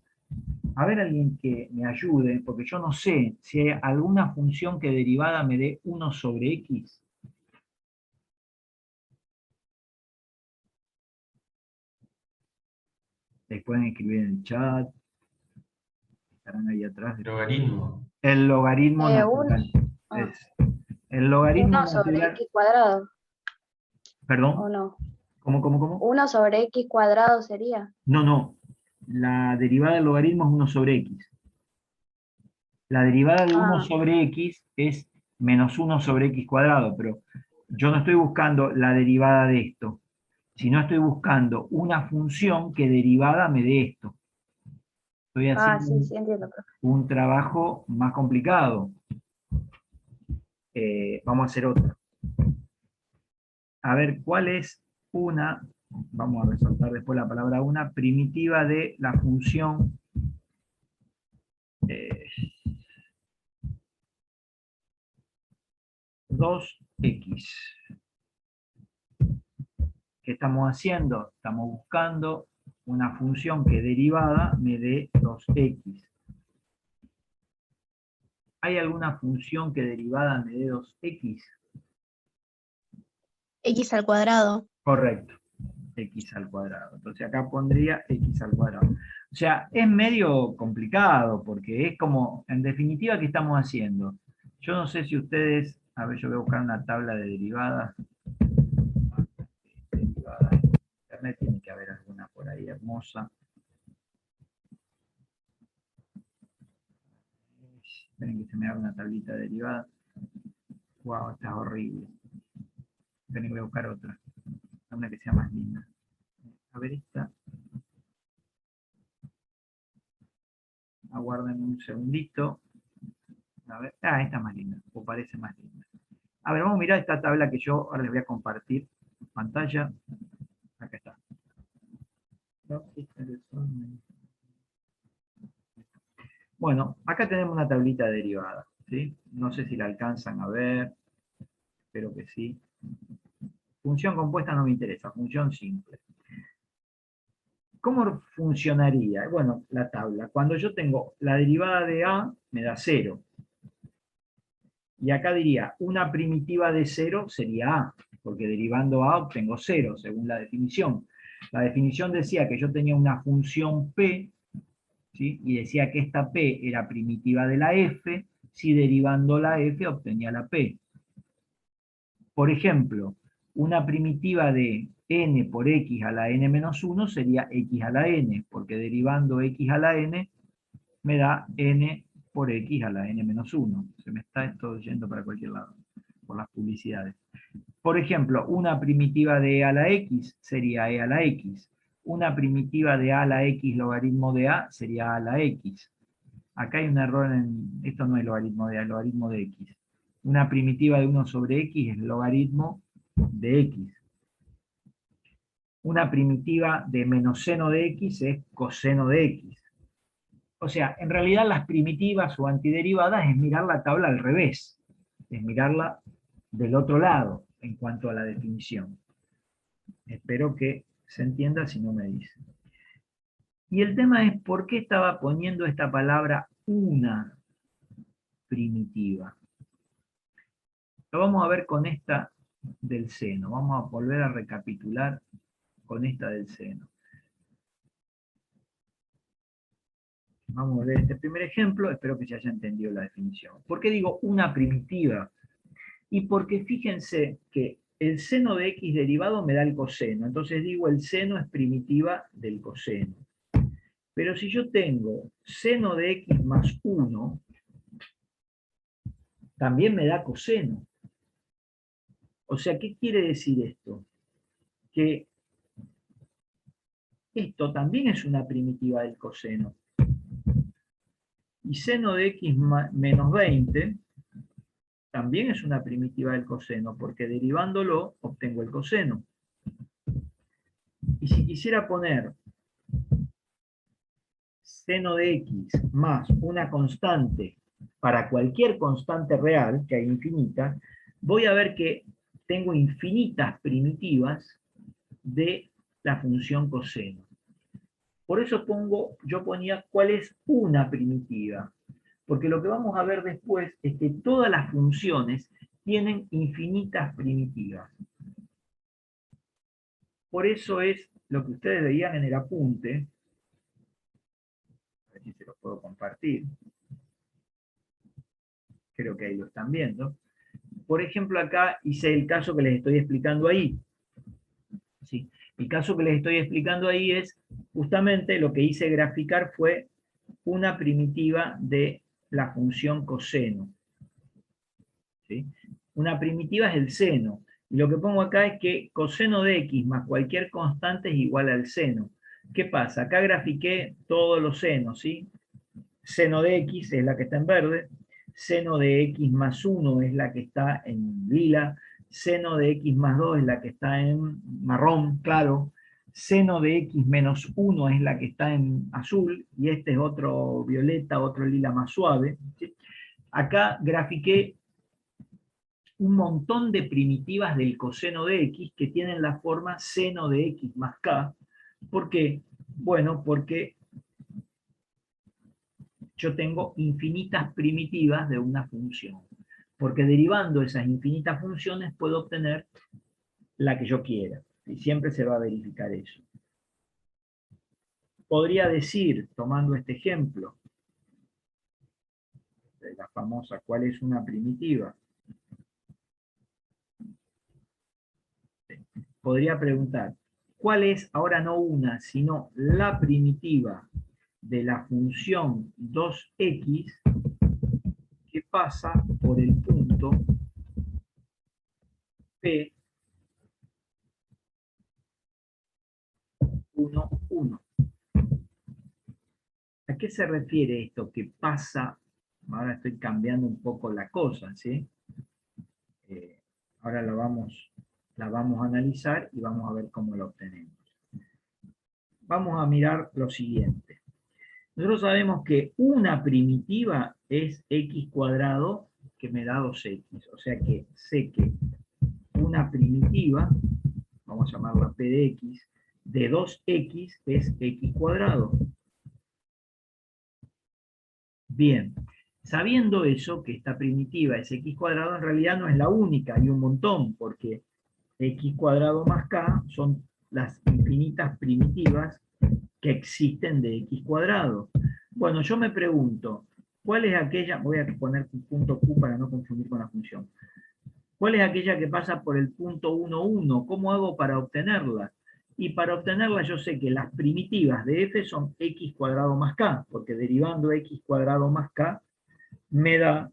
a ver alguien que me ayude, porque yo no sé si hay alguna función que derivada me dé 1 sobre x. Les pueden escribir en el chat, estarán ahí atrás. Logaritmo. El logaritmo natural. Ah, El logaritmo 1 sobre natural. x cuadrado, ¿o Perdón, no? ¿cómo? 1 sobre x cuadrado sería. No. La derivada del logaritmo es 1 sobre x. La derivada de 1 Ah, sobre x es menos 1 sobre x cuadrado, pero yo no estoy buscando la derivada de esto, sino estoy buscando una función que derivada me dé esto. Estoy haciendo sí, sí, entiendo, profe. un trabajo más complicado. Vamos a hacer otra. A ver, ¿cuál es una, vamos a resaltar después la palabra una, primitiva de la función 2x? ¿Qué estamos haciendo? Estamos buscando una función que derivada me dé 2x. ¿Hay alguna función que derivada me dé 2x? X al cuadrado. Correcto, x al cuadrado. Entonces acá pondría x al cuadrado. O sea, es medio complicado porque es como, en definitiva, ¿qué estamos haciendo? Yo no sé si ustedes, a ver, yo voy a buscar una tabla de derivadas. Derivadas en internet tiene que haber alguna por ahí hermosa. Esperen que se me haga una tablita derivada. Wow, esta es horrible. Esperen que voy a buscar otra. Una que sea más linda. A ver esta. Aguarden un segundito. A ver. Ah, esta es más linda. O parece más linda. A ver, vamos a mirar esta tabla que yo ahora les voy a compartir en pantalla. Acá está. Bueno, acá tenemos una tablita derivada, ¿sí? No sé si la alcanzan a ver. Espero que sí. Función compuesta no me interesa, función simple. ¿Cómo funcionaría? Bueno, la tabla. Cuando yo tengo la derivada de A, me da 0. Y acá diría, una primitiva de 0 sería A, porque derivando A obtengo 0, según la definición. La definición decía que yo tenía una función P, ¿sí? Y decía que esta P era primitiva de la F, si derivando la F obtenía la P. Por ejemplo, una primitiva de n por x a la n menos 1 sería x a la n, porque derivando x a la n me da n por x a la n menos 1. Se me está esto yendo para cualquier lado, por las publicidades. Por ejemplo, una primitiva de e a la x sería e a la x. Una primitiva de a a la x logaritmo de a sería a la x. Acá hay un error en, esto no es logaritmo de a, es logaritmo de x. Una primitiva de 1 sobre x es logaritmo de x. Una primitiva de menos seno de x es coseno de x. O sea, en realidad las primitivas o antiderivadas es mirar la tabla al revés, es mirarla del otro lado en cuanto a la definición. Espero que se entienda si no me dicen. Y el tema es por qué estaba poniendo esta palabra una primitiva. Lo vamos a ver con esta del seno. Vamos a volver a recapitular con esta del seno. Vamos a ver este primer ejemplo, espero que se haya entendido la definición. ¿Por qué digo una primitiva? Y porque fíjense que el seno de x derivado me da el coseno, entonces digo el seno es primitiva del coseno. Pero si yo tengo seno de x más 1, también me da coseno. O sea, ¿qué quiere decir esto? Que esto también es una primitiva del coseno. Y seno de x menos 20 también es una primitiva del coseno, porque derivándolo obtengo el coseno. Y si quisiera poner seno de x más una constante para cualquier constante real, que hay infinitas, voy a ver que tengo infinitas primitivas de la función coseno. Por eso yo ponía cuál es una primitiva, porque lo que vamos a ver después es que todas las funciones tienen infinitas primitivas. Por eso es lo que ustedes veían en el apunte, a ver si se los puedo compartir, creo que ahí lo están viendo. Por ejemplo, acá hice el caso que les estoy explicando ahí. ¿Sí? El caso que les estoy explicando ahí es justamente lo que hice graficar fue una primitiva de la función coseno. ¿Sí? Una primitiva es el seno. Y lo que pongo acá es que coseno de x más cualquier constante es igual al seno. ¿Qué pasa? Acá grafiqué todos los senos, ¿sí? Seno de x es la que está en verde, seno de x más 1 es la que está en lila, seno de x más 2 es la que está en marrón claro, seno de x menos 1 es la que está en azul, y este es otro violeta, otro lila más suave. ¿Sí? Acá grafiqué un montón de primitivas del coseno de x que tienen la forma seno de x más k. ¿Por qué? Bueno, porque yo tengo infinitas primitivas de una función. Porque derivando esas infinitas funciones puedo obtener la que yo quiera. Y siempre se va a verificar eso. Podría decir, tomando este ejemplo, de la famosa ¿cuál es una primitiva? Podría preguntar, ¿cuál es, ahora no una, sino la primitiva de la función 2x que pasa por el punto P 1, 1? ¿A qué se refiere esto que pasa? Ahora estoy cambiando un poco la cosa, ¿sí? Ahora la vamos a analizar y vamos a ver cómo lo obtenemos. Vamos a mirar lo siguiente. Nosotros sabemos que una primitiva es x cuadrado que me da 2x. O sea que sé que una primitiva, vamos a llamarla p de x, de 2x es x cuadrado. Bien, sabiendo eso, que esta primitiva es x cuadrado, en realidad no es la única, hay un montón, porque x cuadrado más k son las infinitas primitivas que existen de x cuadrado. Bueno, yo me pregunto, ¿cuál es aquella? Voy a poner un punto q para no confundir con la función. ¿Cuál es aquella que pasa por el punto 1, 1? ¿Cómo hago para obtenerla? Y para obtenerla yo sé que las primitivas de f son x cuadrado más k, porque derivando x cuadrado más k me da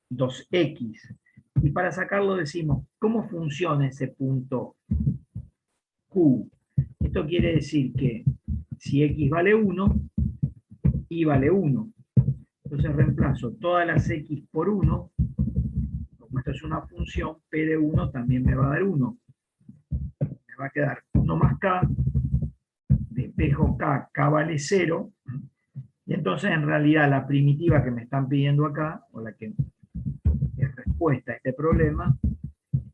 2x. Y para sacarlo decimos, ¿cómo funciona ese punto q? Esto quiere decir que si x vale 1, y vale 1. Entonces reemplazo todas las x por 1, como esto es una función, p de 1 también me va a dar 1. Me va a quedar 1 más k, despejo k, k vale 0, y entonces en realidad la primitiva que me están pidiendo acá, o la que es respuesta a este problema,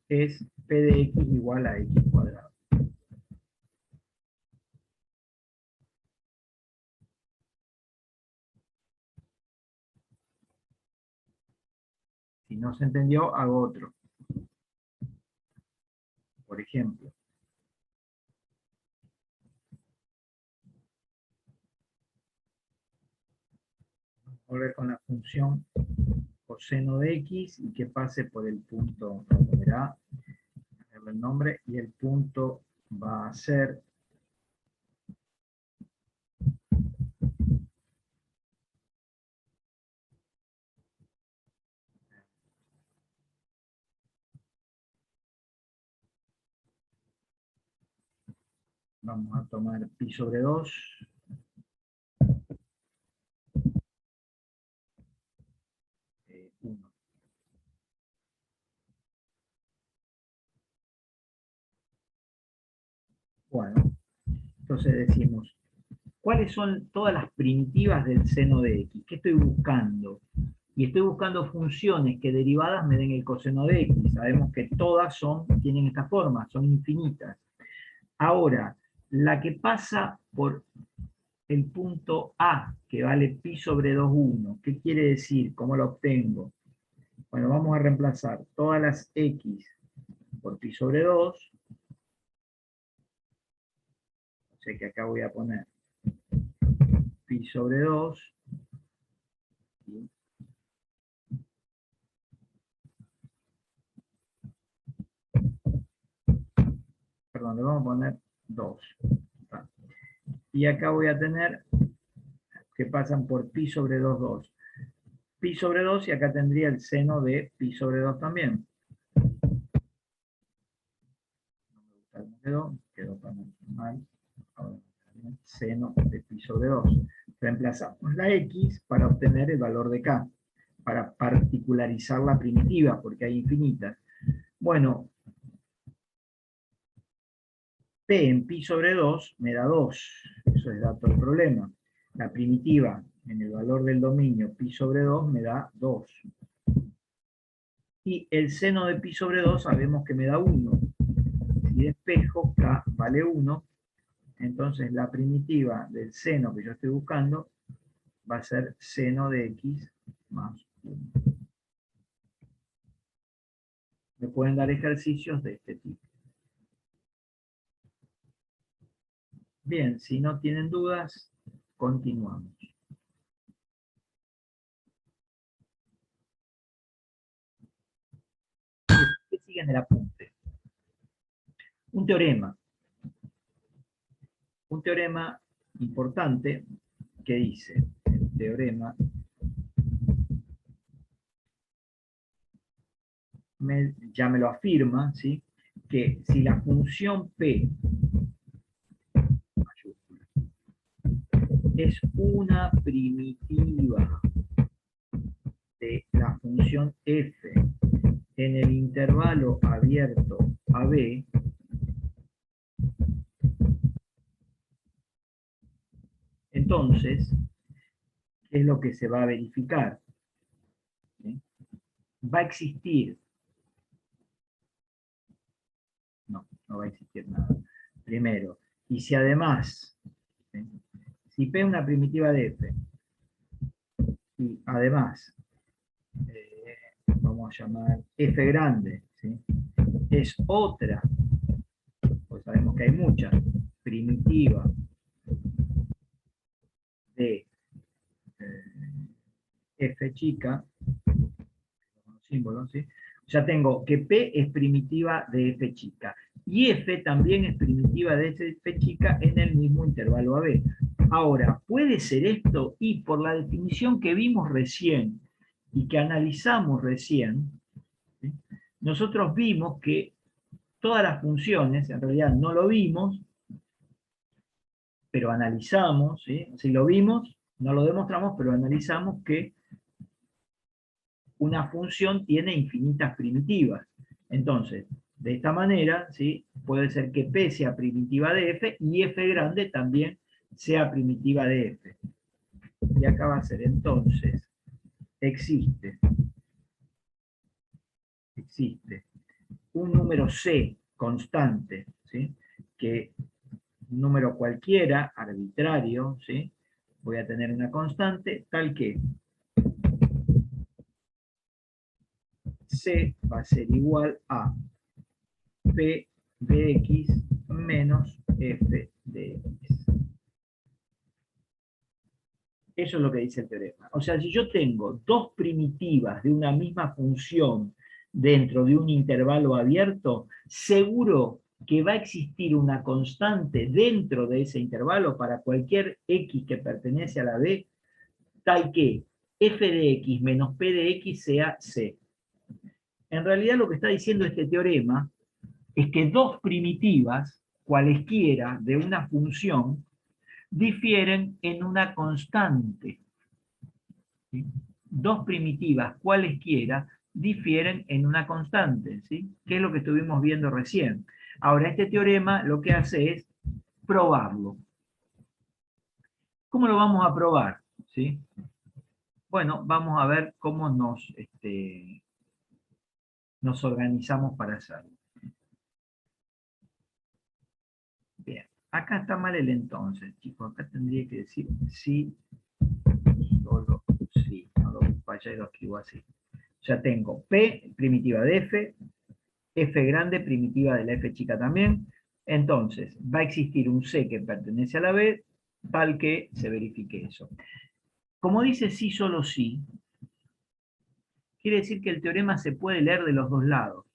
es p de x igual a x cuadrado. Si no se entendió, hago otro. Por ejemplo, volver con la función coseno de x y que pase por el punto, verá, el nombre, y el punto va a ser vamos a tomar pi sobre 2 Bueno, entonces decimos, ¿cuáles son todas las primitivas del seno de x? ¿Qué estoy buscando? Y estoy buscando funciones que derivadas me den el coseno de x. Sabemos que todas tienen esta forma, son infinitas. Ahora, la que pasa por el punto A, que vale pi sobre 2,1, ¿qué quiere decir? ¿Cómo lo obtengo? Bueno, vamos a reemplazar todas las x por pi sobre 2. O sea que acá voy a poner pi sobre 2. Perdón, le vamos a poner 2. Y acá voy a tener que pasan por pi sobre 2,2. Pi sobre 2 y acá tendría el seno de pi sobre 2 también. Quedó mal. Ahora, seno de pi sobre 2. Reemplazamos la x para obtener el valor de k, para particularizar la primitiva, porque hay infinitas. Bueno, p en pi sobre 2 me da 2. Eso es dato del problema. La primitiva en el valor del dominio pi sobre 2 me da 2. Y el seno de pi sobre 2 sabemos que me da 1. Si despejo, k vale 1, entonces la primitiva del seno que yo estoy buscando va a ser seno de x más 1. Me pueden dar ejercicios de este tipo. Bien, si no tienen dudas, continuamos. ¿Qué sigue en el apunte? Un teorema. Un teorema importante que dice, el teorema ya me lo afirma, ¿sí? Que si la función p mayúscula es una primitiva de la función f en el intervalo abierto AB, entonces, ¿qué es lo que se va a verificar? ¿Sí? ¿Va a existir? No, no va a existir nada. Primero, y si además, ¿sí? Si P es una primitiva de F, y además, vamos a llamar F grande, ¿sí? Es otra, pues sabemos que hay muchas, primitiva de F chica, símbolos, ¿sí? Ya tengo que P es primitiva de F chica, y F también es primitiva de F chica en el mismo intervalo AB. Ahora, ¿puede ser esto? Y por la definición que vimos recién, y que analizamos recién, ¿sí? Nosotros vimos que todas las funciones, en realidad no lo vimos, pero analizamos, ¿sí? Si lo vimos, no lo demostramos, pero analizamos que una función tiene infinitas primitivas. Entonces, de esta manera, ¿sí? Puede ser que P sea primitiva de F y F grande también sea primitiva de F. Y acá va a ser entonces, existe un número C constante, ¿sí? Que un número cualquiera, arbitrario, ¿sí? Voy a tener una constante tal que C va a ser igual a P de X menos F de X. Eso es lo que dice el teorema. O sea, si yo tengo dos primitivas de una misma función dentro de un intervalo abierto, seguro que va a existir una constante dentro de ese intervalo para cualquier X que pertenece a la B, tal que F de X menos P de X sea C. En realidad lo que está diciendo este teorema es que dos primitivas, cualesquiera, de una función, difieren en una constante. ¿Sí? Dos primitivas, cualesquiera, difieren en una constante, ¿sí? Que es lo que estuvimos viendo recién. Ahora, este teorema lo que hace es probarlo. ¿Cómo lo vamos a probar? ¿Sí? Bueno, vamos a ver cómo nos organizamos para hacerlo. Bien, acá está mal el entonces, chicos. Acá tendría que decir sí, solo sí. No lo vaya y lo escribo así. Ya tengo P, primitiva de F grande, primitiva de la F chica también. Entonces, va a existir un C que pertenece a la B, tal que se verifique eso. Como dice sí, solo sí, quiere decir que el teorema se puede leer de los dos lados.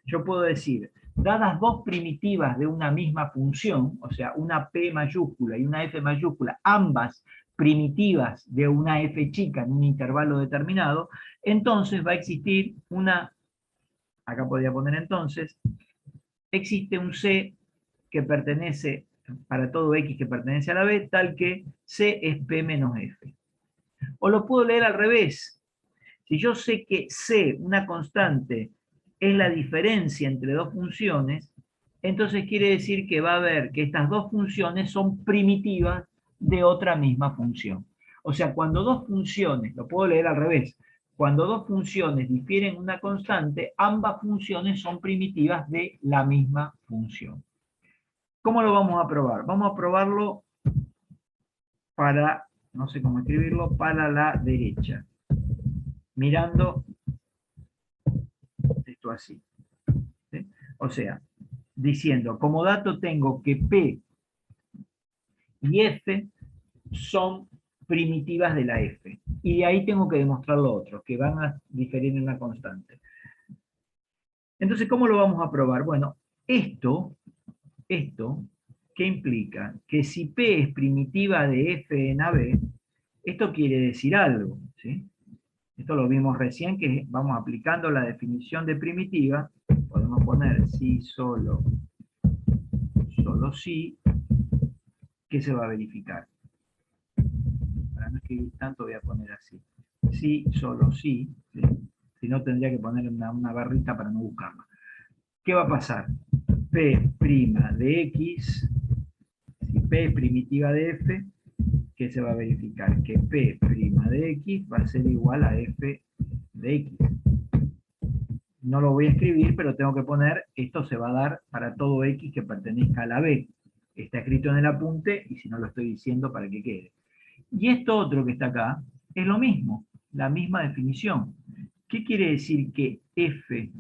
Yo puedo decir, dadas dos primitivas de una misma función, o sea, una P mayúscula y una F mayúscula, ambas primitivas de una F chica en un intervalo determinado, entonces va a existir una, acá podría poner entonces, existe un C que pertenece, para todo X que pertenece a la B, tal que C es P menos F. O lo puedo leer al revés. Si yo sé que C, una constante, es la diferencia entre dos funciones, entonces quiere decir que va a haber que estas dos funciones son primitivas de otra misma función. O sea, cuando dos funciones, lo puedo leer al revés, cuando dos funciones difieren una constante, ambas funciones son primitivas de la misma función. ¿Cómo lo vamos a probar? Vamos a probarlo para, no sé cómo escribirlo, para la derecha. Mirando esto así. ¿Sí? O sea, diciendo, como dato tengo que P y F son primitivas de la F. Y de ahí tengo que demostrar lo otro, que van a diferir en una constante. Entonces, ¿cómo lo vamos a probar? Bueno, esto, ¿qué implica? Que si P es primitiva de F en AB, esto quiere decir algo, ¿sí? Esto lo vimos recién, que vamos aplicando la definición de primitiva. Podemos poner si solo sí, ¿qué se va a verificar? Para no escribir tanto voy a poner así. Sí, solo sí, ¿sí? Si no tendría que poner una barrita para no buscarla. ¿Qué va a pasar? P' de X, si P es primitiva de F, ¿qué se va a verificar? Que P' de X va a ser igual a F de X. No lo voy a escribir, pero tengo que poner, esto se va a dar para todo X que pertenezca a la B. Está escrito en el apunte, y si no lo estoy diciendo para que quede. Y esto otro que está acá, es lo mismo, la misma definición. ¿Qué quiere decir que F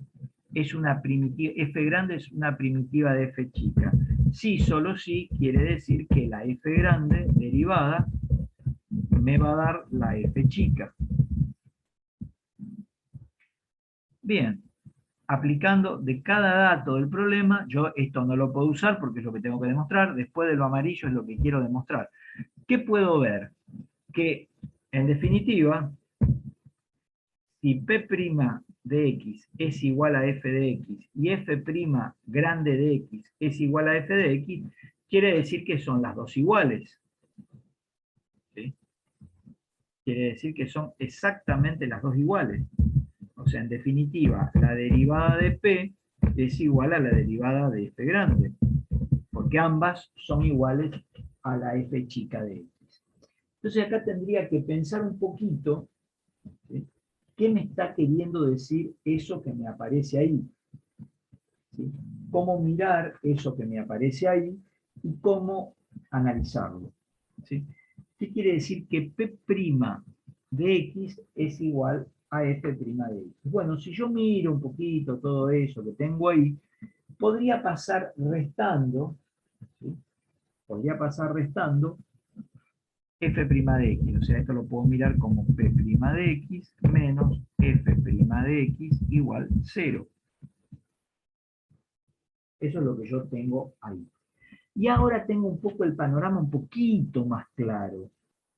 es una primitiva, F grande es una primitiva de F chica? Sí, solo sí, quiere decir que la F grande derivada me va a dar la F chica. Bien, aplicando de cada dato del problema, yo esto no lo puedo usar porque es lo que tengo que demostrar, después de lo amarillo es lo que quiero demostrar. ¿Qué puedo ver? Que, en definitiva, si P' de X es igual a F de X y F' grande de X es igual a F de X, quiere decir que son las dos iguales. ¿Sí? Quiere decir que son exactamente las dos iguales. O sea, en definitiva, la derivada de P es igual a la derivada de F grande, porque ambas son iguales a la F chica de X. Entonces acá tendría que pensar un poquito, ¿sí? ¿Qué me está queriendo decir eso que me aparece ahí? ¿Sí? Cómo mirar eso que me aparece ahí y cómo analizarlo. ¿Sí? ¿Qué quiere decir que P' de X es igual a F' de X? Bueno, si yo miro un poquito todo eso que tengo ahí, podría pasar restando, ¿sí? Podría pasar restando F' de X, o sea, esto lo puedo mirar como P' de X menos F' de X igual 0. Eso es lo que yo tengo ahí. Y ahora tengo un poco el panorama un poquito más claro.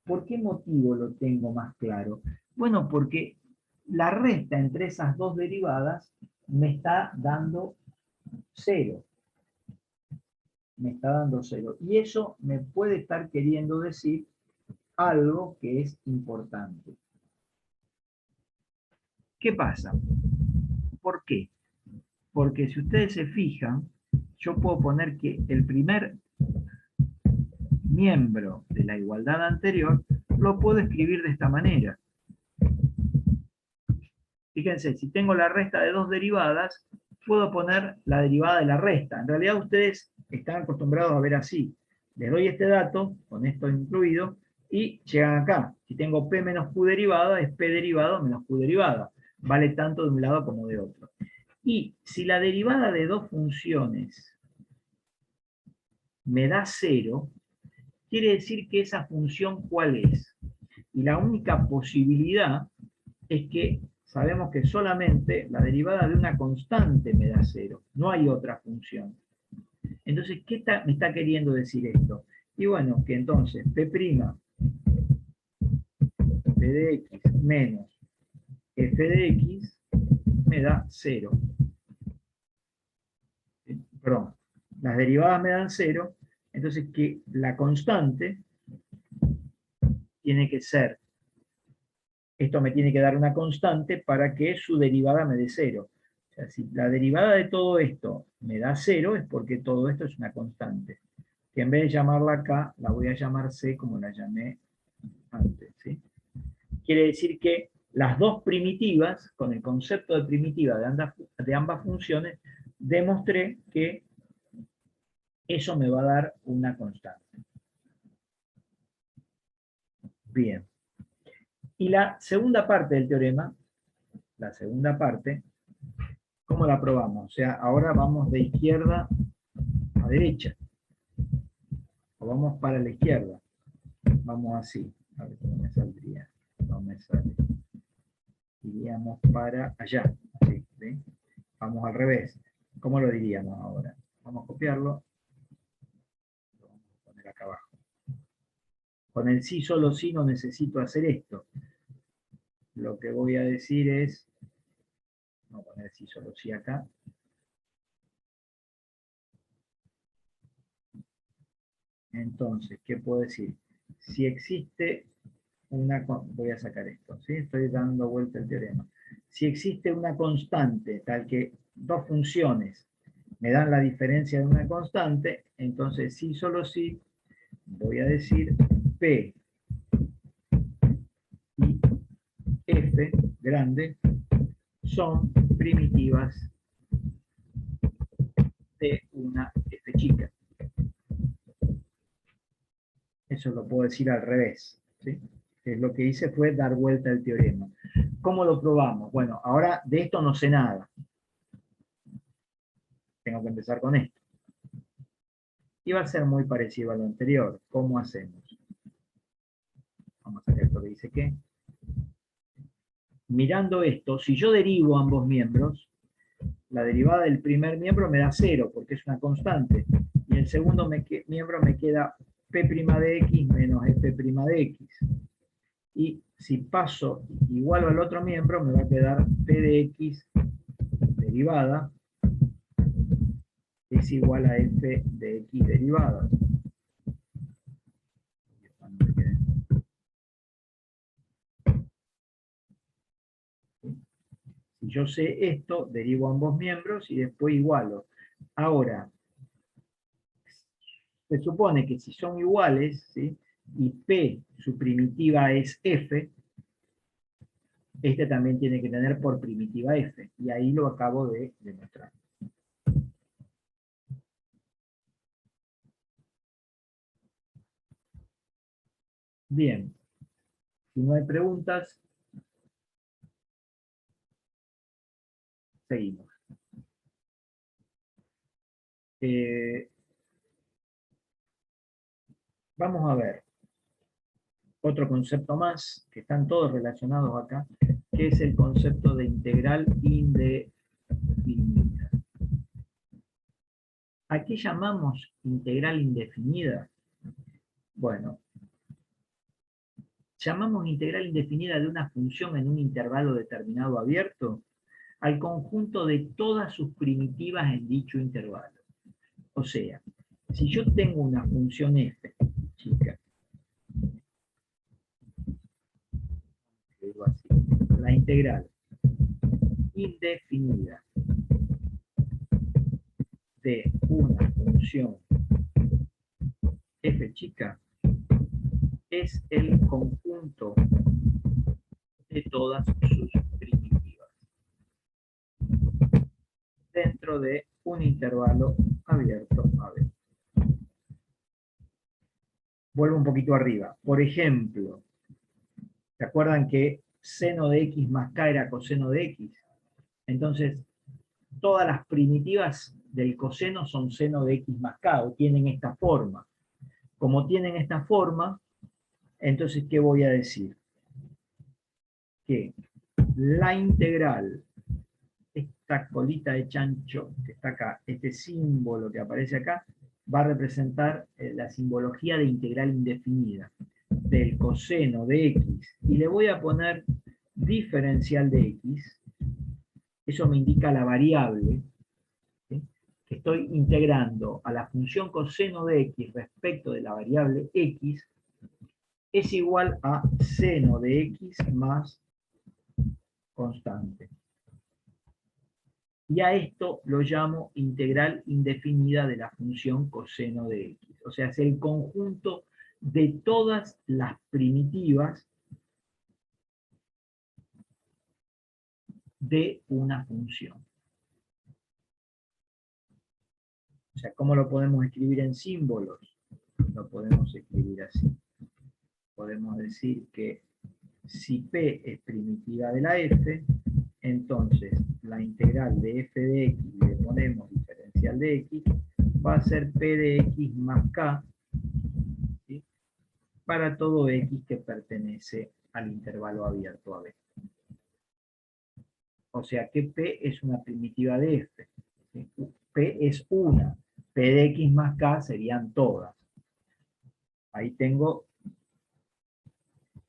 ¿Por qué motivo lo tengo más claro? Bueno, porque la resta entre esas dos derivadas me está dando 0. Me está dando 0. Y eso me puede estar queriendo decir algo que es importante. ¿Qué pasa? ¿Por qué? Porque si ustedes se fijan, yo puedo poner que el primer miembro de la igualdad anterior, lo puedo escribir de esta manera. Fíjense, si tengo la resta de dos derivadas, puedo poner la derivada de la resta. En realidad ustedes están acostumbrados a ver así. Les doy este dato, con esto incluido, y llegan acá. Si tengo P menos Q derivada, es P derivado menos Q derivada. Vale tanto de un lado como de otro. Y si la derivada de dos funciones me da 0, quiere decir que esa función ¿cuál es? Y la única posibilidad es que sabemos que solamente la derivada de una constante me da 0. No hay otra función. Entonces, ¿qué me está queriendo decir esto? Y bueno, que entonces P' P de X menos F de X me da 0. Perdón, las derivadas me dan 0, entonces que la constante tiene que ser, esto me tiene que dar una constante para que su derivada me dé 0. O sea, si la derivada de todo esto me da 0, es porque todo esto es una constante. Que en vez de llamarla K, la voy a llamar C como la llamé antes. ¿Sí? Quiere decir que las dos primitivas, con el concepto de primitiva de ambas funciones, demostré que eso me va a dar una constante. Bien. Y la segunda parte del teorema, la segunda parte, ¿cómo la probamos? O sea, ahora vamos de izquierda a derecha. O vamos para la izquierda. Vamos así. A ver cómo me saldría. No me sale. Iríamos para allá. Así, ¿sí? Vamos al revés. ¿Cómo lo diríamos ahora? Vamos a copiarlo. Lo vamos a poner acá abajo. Con el sí, solo sí, no necesito hacer esto. Lo que voy a decir es, vamos a poner sí, solo sí acá. Entonces, ¿qué puedo decir? Si existe una, voy a sacar esto, ¿sí? Estoy dando vuelta al teorema. Si existe una constante, tal que dos funciones me dan la diferencia de una constante, entonces sí, solo sí, voy a decir P y F grande son primitivas de una F chica. Eso lo puedo decir al revés, ¿sí? Lo que hice fue dar vuelta al teorema. ¿Cómo lo probamos? Bueno, ahora de esto no sé nada. Tengo que empezar con esto. Y va a ser muy parecido a lo anterior. ¿Cómo hacemos? Vamos a hacer esto que dice que. Mirando esto, si yo derivo ambos miembros, la derivada del primer miembro me da 0, porque es una constante. Y el segundo miembro me queda P' de X menos F' de X. Y si paso igual al otro miembro, me va a quedar P de X derivada es igual a F de X derivada. Si yo sé esto, derivo ambos miembros y después igualo. Ahora, se supone que si son iguales, ¿sí? Y P, su primitiva es F, este también tiene que tener por primitiva F. Y ahí lo acabo de demostrar. Bien. Si no hay preguntas, seguimos. Vamos a ver otro concepto más, que están todos relacionados acá, que es el concepto de integral indefinida. ¿A qué llamamos integral indefinida? Bueno, llamamos integral indefinida de una función en un intervalo determinado abierto al conjunto de todas sus primitivas en dicho intervalo. O sea, si yo tengo una función f, chica, digo así, la integral indefinida de una función f chica, es el conjunto de todas sus primitivas dentro de un intervalo abierto a B. Vuelvo un poquito arriba. Por ejemplo, ¿se acuerdan que seno de x más k era coseno de x? Entonces, todas las primitivas del coseno son seno de x más k, o tienen esta forma. Como tienen esta forma, entonces, ¿qué voy a decir? Que la integral, esta colita de chancho que está acá, este símbolo que aparece acá, va a representar la simbología de integral indefinida del coseno de x, y le voy a poner diferencial de x. Eso me indica la variable, ¿sí?, que estoy integrando a la función coseno de x respecto de la variable x, es igual a seno de x más constante. Y a esto lo llamo integral indefinida de la función coseno de x. O sea, es el conjunto de todas las primitivas de una función. O sea, ¿cómo lo podemos escribir en símbolos? Lo podemos escribir así. Podemos decir que si P es primitiva de la f, entonces la integral de f de x, le ponemos diferencial de x, va a ser P de x más k, ¿sí?, para todo x que pertenece al intervalo abierto a B. O sea que P es una primitiva de f. ¿Sí? P es una. P de x más k serían todas. Ahí tengo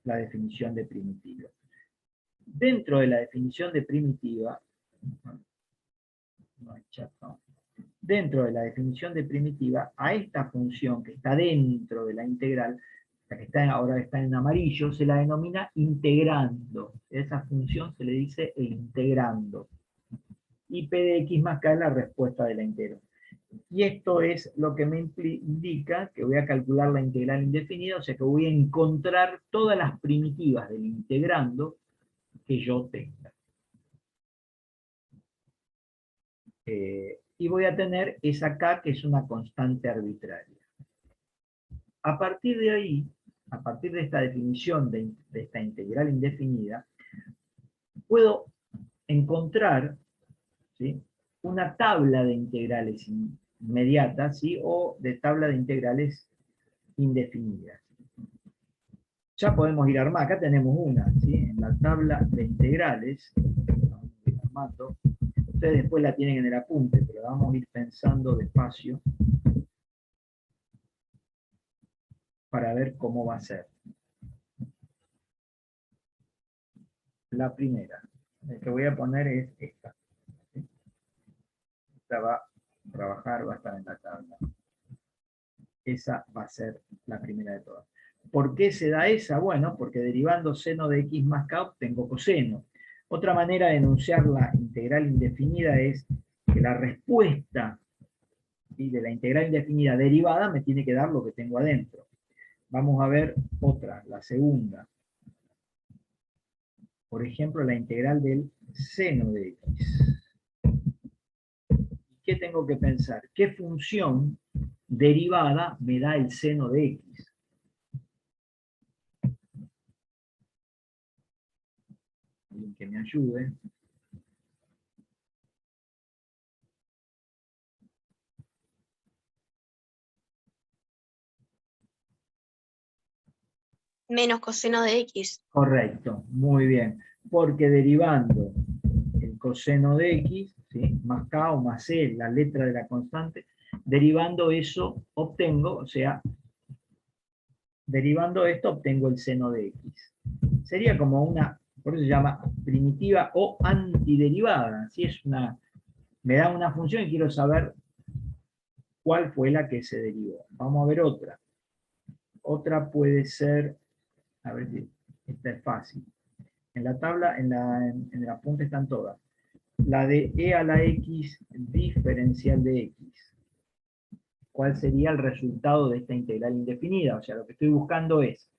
la definición de primitiva. Dentro de la definición de primitiva, dentro de la definición de primitiva, a esta función que está dentro de la integral, la que está ahora está en amarillo, se la denomina integrando. Esa función se le dice el integrando. Y P de x más k es la respuesta de la integral. Y esto es lo que me indica que voy a calcular la integral indefinida, o sea que voy a encontrar todas las primitivas del integrando que yo tenga. Y voy a tener esa k, que es una constante arbitraria. A partir de ahí, a partir de esta definición de esta integral indefinida, puedo encontrar, ¿sí?, una tabla de integrales inmediatas, ¿sí?, o de tabla de integrales indefinidas. Ya podemos ir armando, acá tenemos una, ¿sí?, en la tabla de integrales, vamos a ir armando. Ustedes después la tienen en el apunte, pero la vamos a ir pensando despacio para ver cómo va a ser. La primera, la que voy a poner es esta. ¿Sí? Esta va a trabajar, va a estar en la tabla. Esa va a ser la primera de todas. ¿Por qué se da esa? Bueno, porque derivando seno de x más k obtengo coseno. Otra manera de enunciar la integral indefinida es que la respuesta, ¿sí?, de la integral indefinida derivada me tiene que dar lo que tengo adentro. Vamos a ver otra, la segunda. Por ejemplo, la integral del seno de x. ¿Qué tengo que pensar? ¿Qué función derivada me da el seno de x? Alguien que me ayude. Menos coseno de x. Correcto, muy bien. Porque derivando el coseno de x, ¿sí?, más k o más c, la letra de la constante, derivando eso obtengo, o sea, derivando esto obtengo el seno de x. Sería como una, por eso se llama primitiva o antiderivada. ¿Sí? Me da una función y quiero saber cuál fue la que se derivó. Vamos a ver otra. Otra puede ser, a ver si esta es fácil. En la tabla, en el apunte están todas. La de e a la x diferencial de x. ¿Cuál sería el resultado de esta integral indefinida? O sea, lo que estoy buscando es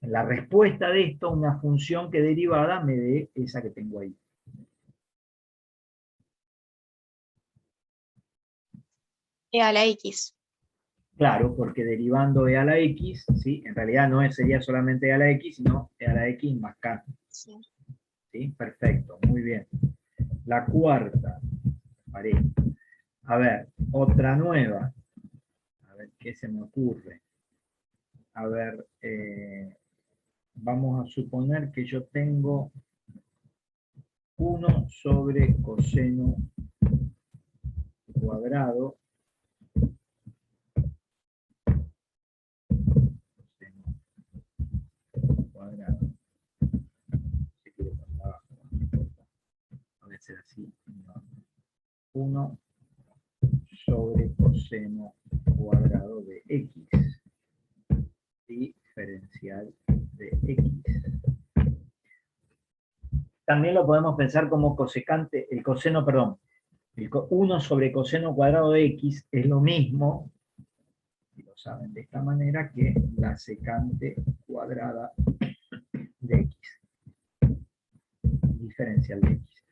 la respuesta de esto, una función que derivada me dé esa que tengo ahí. E a la X. Claro, porque derivando e a la x, ¿sí? En realidad no sería solamente e a la x, sino e a la x más k. Sí. ¿Sí? Perfecto, muy bien. La cuarta, haré. A ver, otra nueva. A ver, ¿qué se me ocurre? A ver, vamos a suponer que yo tengo 1 sobre coseno cuadrado. Coseno cuadrado. Si quiero poner abajo, no importa. Puede ser así. 1 sobre coseno cuadrado de x. Diferencial de x. También lo podemos pensar como cosecante, el coseno, perdón, 1 sobre coseno cuadrado de x es lo mismo, si lo saben de esta manera, que la secante cuadrada de x. Diferencial de x.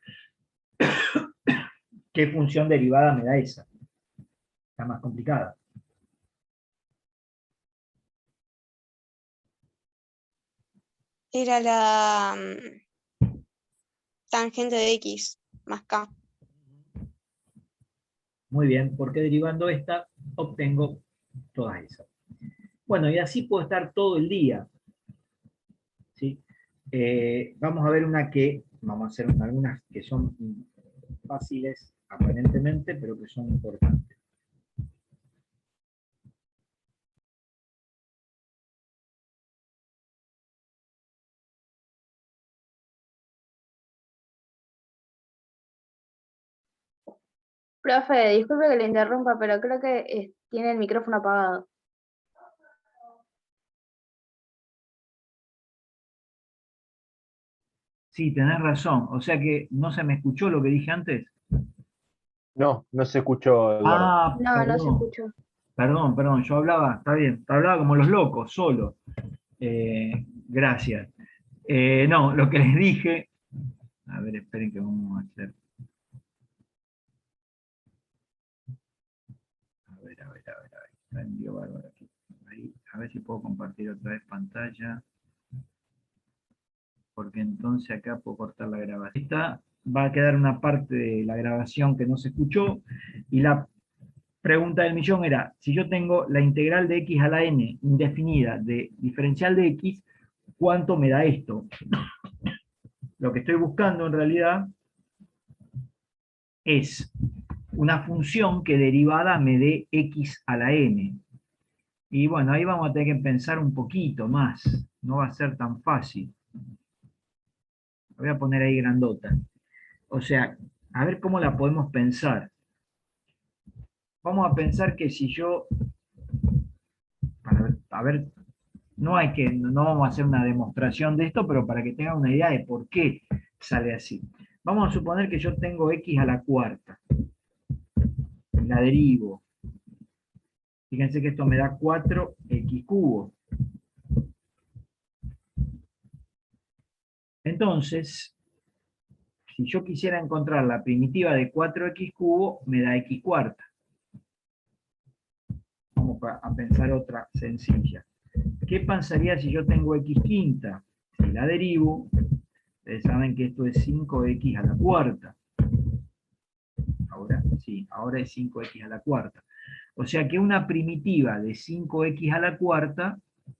¿Qué función derivada me da esa? Está más complicada. Era la tangente de X más K. Muy bien, porque derivando esta obtengo todas esas. Bueno, y así puedo estar todo el día. ¿Sí? Vamos a ver vamos a hacer algunas que son fáciles aparentemente, pero que son importantes. Profe, disculpe que le interrumpa, pero creo que tiene el micrófono apagado. Sí, tenés razón. O sea que no se me escuchó lo que dije antes. No, no se escuchó, Eduardo. Ah, No, no se perdón. escuchó. Perdón, yo hablaba, está bien, hablaba como los locos, solo. Gracias. No, lo que les dije, a ver, esperen que vamos a hacer. Está envío bárbaro aquí. Ahí, a ver si puedo compartir otra vez pantalla. Porque entonces acá puedo cortar la grabación. Esta va a quedar una parte de la grabación que no se escuchó, y la pregunta del millón era, si yo tengo la integral de x a la n indefinida de diferencial de x, ¿cuánto me da esto? Lo que estoy buscando en realidad es una función que derivada me dé x a la n. Y bueno, ahí vamos a tener que pensar un poquito más, no va a ser tan fácil. Voy a poner ahí grandota. O sea, a ver cómo la podemos pensar. Vamos a pensar que si yo, a ver, no vamos a hacer una demostración de esto, pero para que tengan una idea de por qué sale así. Vamos a suponer que yo tengo x a la cuarta. La derivo. Fíjense que esto me da 4x cubo. Entonces, si yo quisiera encontrar la primitiva de 4x cubo, me da x cuarta. Vamos a pensar otra sencilla. ¿Qué pasaría si yo tengo x quinta? Si la derivo, ustedes saben que esto es 5x a la cuarta. Ahora sí, ahora es 5x a la cuarta. O sea que una primitiva de 5x a la cuarta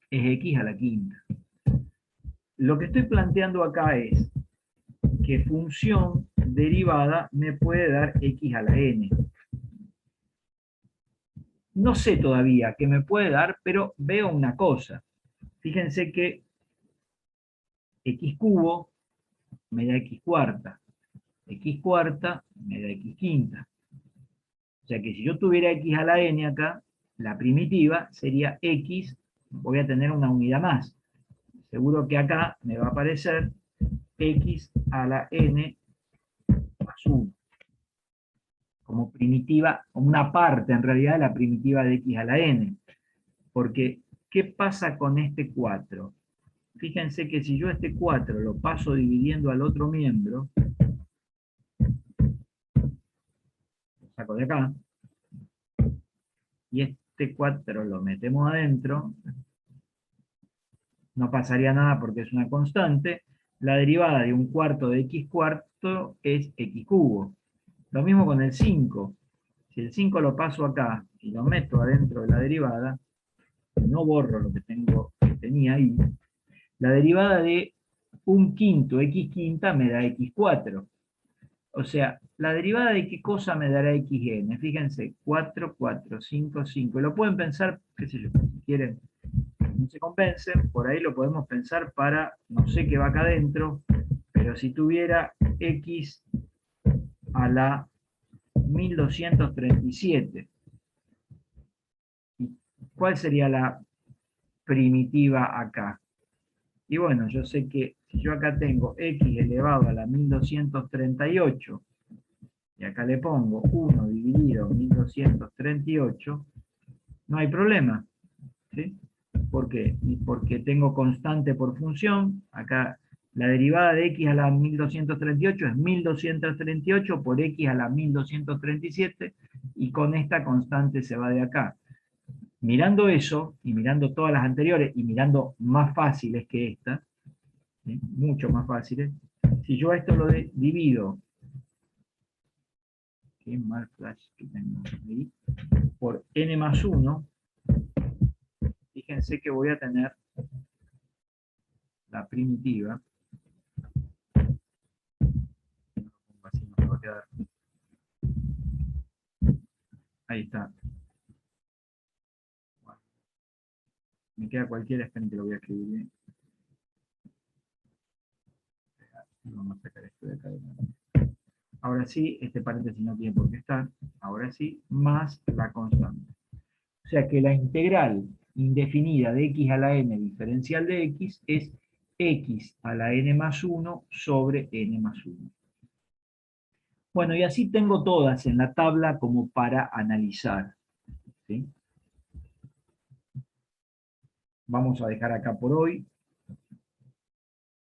es x a la quinta. Lo que estoy planteando acá es que función derivada me puede dar x a la n. No sé todavía qué me puede dar, pero veo una cosa. Fíjense que x cubo me da x cuarta. X cuarta me da x quinta. O sea que si yo tuviera x a la n acá, la primitiva sería x, voy a tener una unidad más. Seguro que acá me va a aparecer x a la n más 1. Como primitiva, como una parte en realidad de la primitiva de x a la n. Porque, ¿qué pasa con este 4? fíjense que si yo este 4 lo paso dividiendo al otro miembro, lo saco de acá, y este 4 lo metemos adentro, no pasaría nada porque es una constante. La derivada de un cuarto de x cuarto es x cubo. Lo mismo con el 5. Si el 5 lo paso acá y lo meto adentro de la derivada, no borro lo que tenía ahí, la derivada de un quinto x quinta me da x4. O sea, la derivada de qué cosa me dará xn. Fíjense, 4, 4, 5, 5. Lo pueden pensar, qué sé yo, si quieren, no se convencen, por ahí lo podemos pensar para, no sé qué va acá adentro, pero si tuviera x a la 1237. ¿Cuál sería la primitiva acá? Y bueno, yo sé que si yo acá tengo x elevado a la 1238, y acá le pongo 1 dividido 1238, no hay problema. ¿Sí? ¿Por qué? Y porque tengo constante por función. Acá la derivada de x a la 1238 es 1238 por x a la 1237, y con esta constante se va de acá. Mirando eso, y mirando todas las anteriores, y mirando más fáciles que esta, ¿sí? Mucho más fáciles, si yo a esto lo divido, qué mal flash que tengo ahí, por n más 1, fíjense que voy a tener la primitiva, así no me va a quedar. Ahí está. Bueno, me queda cualquiera, esperen que lo voy a escribir bien. Vamos a sacar esto de acá. Ahora sí, este paréntesis no tiene por qué estar. Ahora sí, más la constante. O sea que la integral indefinida de x a la n diferencial de x es x a la n más 1 sobre n más 1. Bueno, y así tengo todas en la tabla como para analizar. ¿Sí? Vamos a dejar acá por hoy.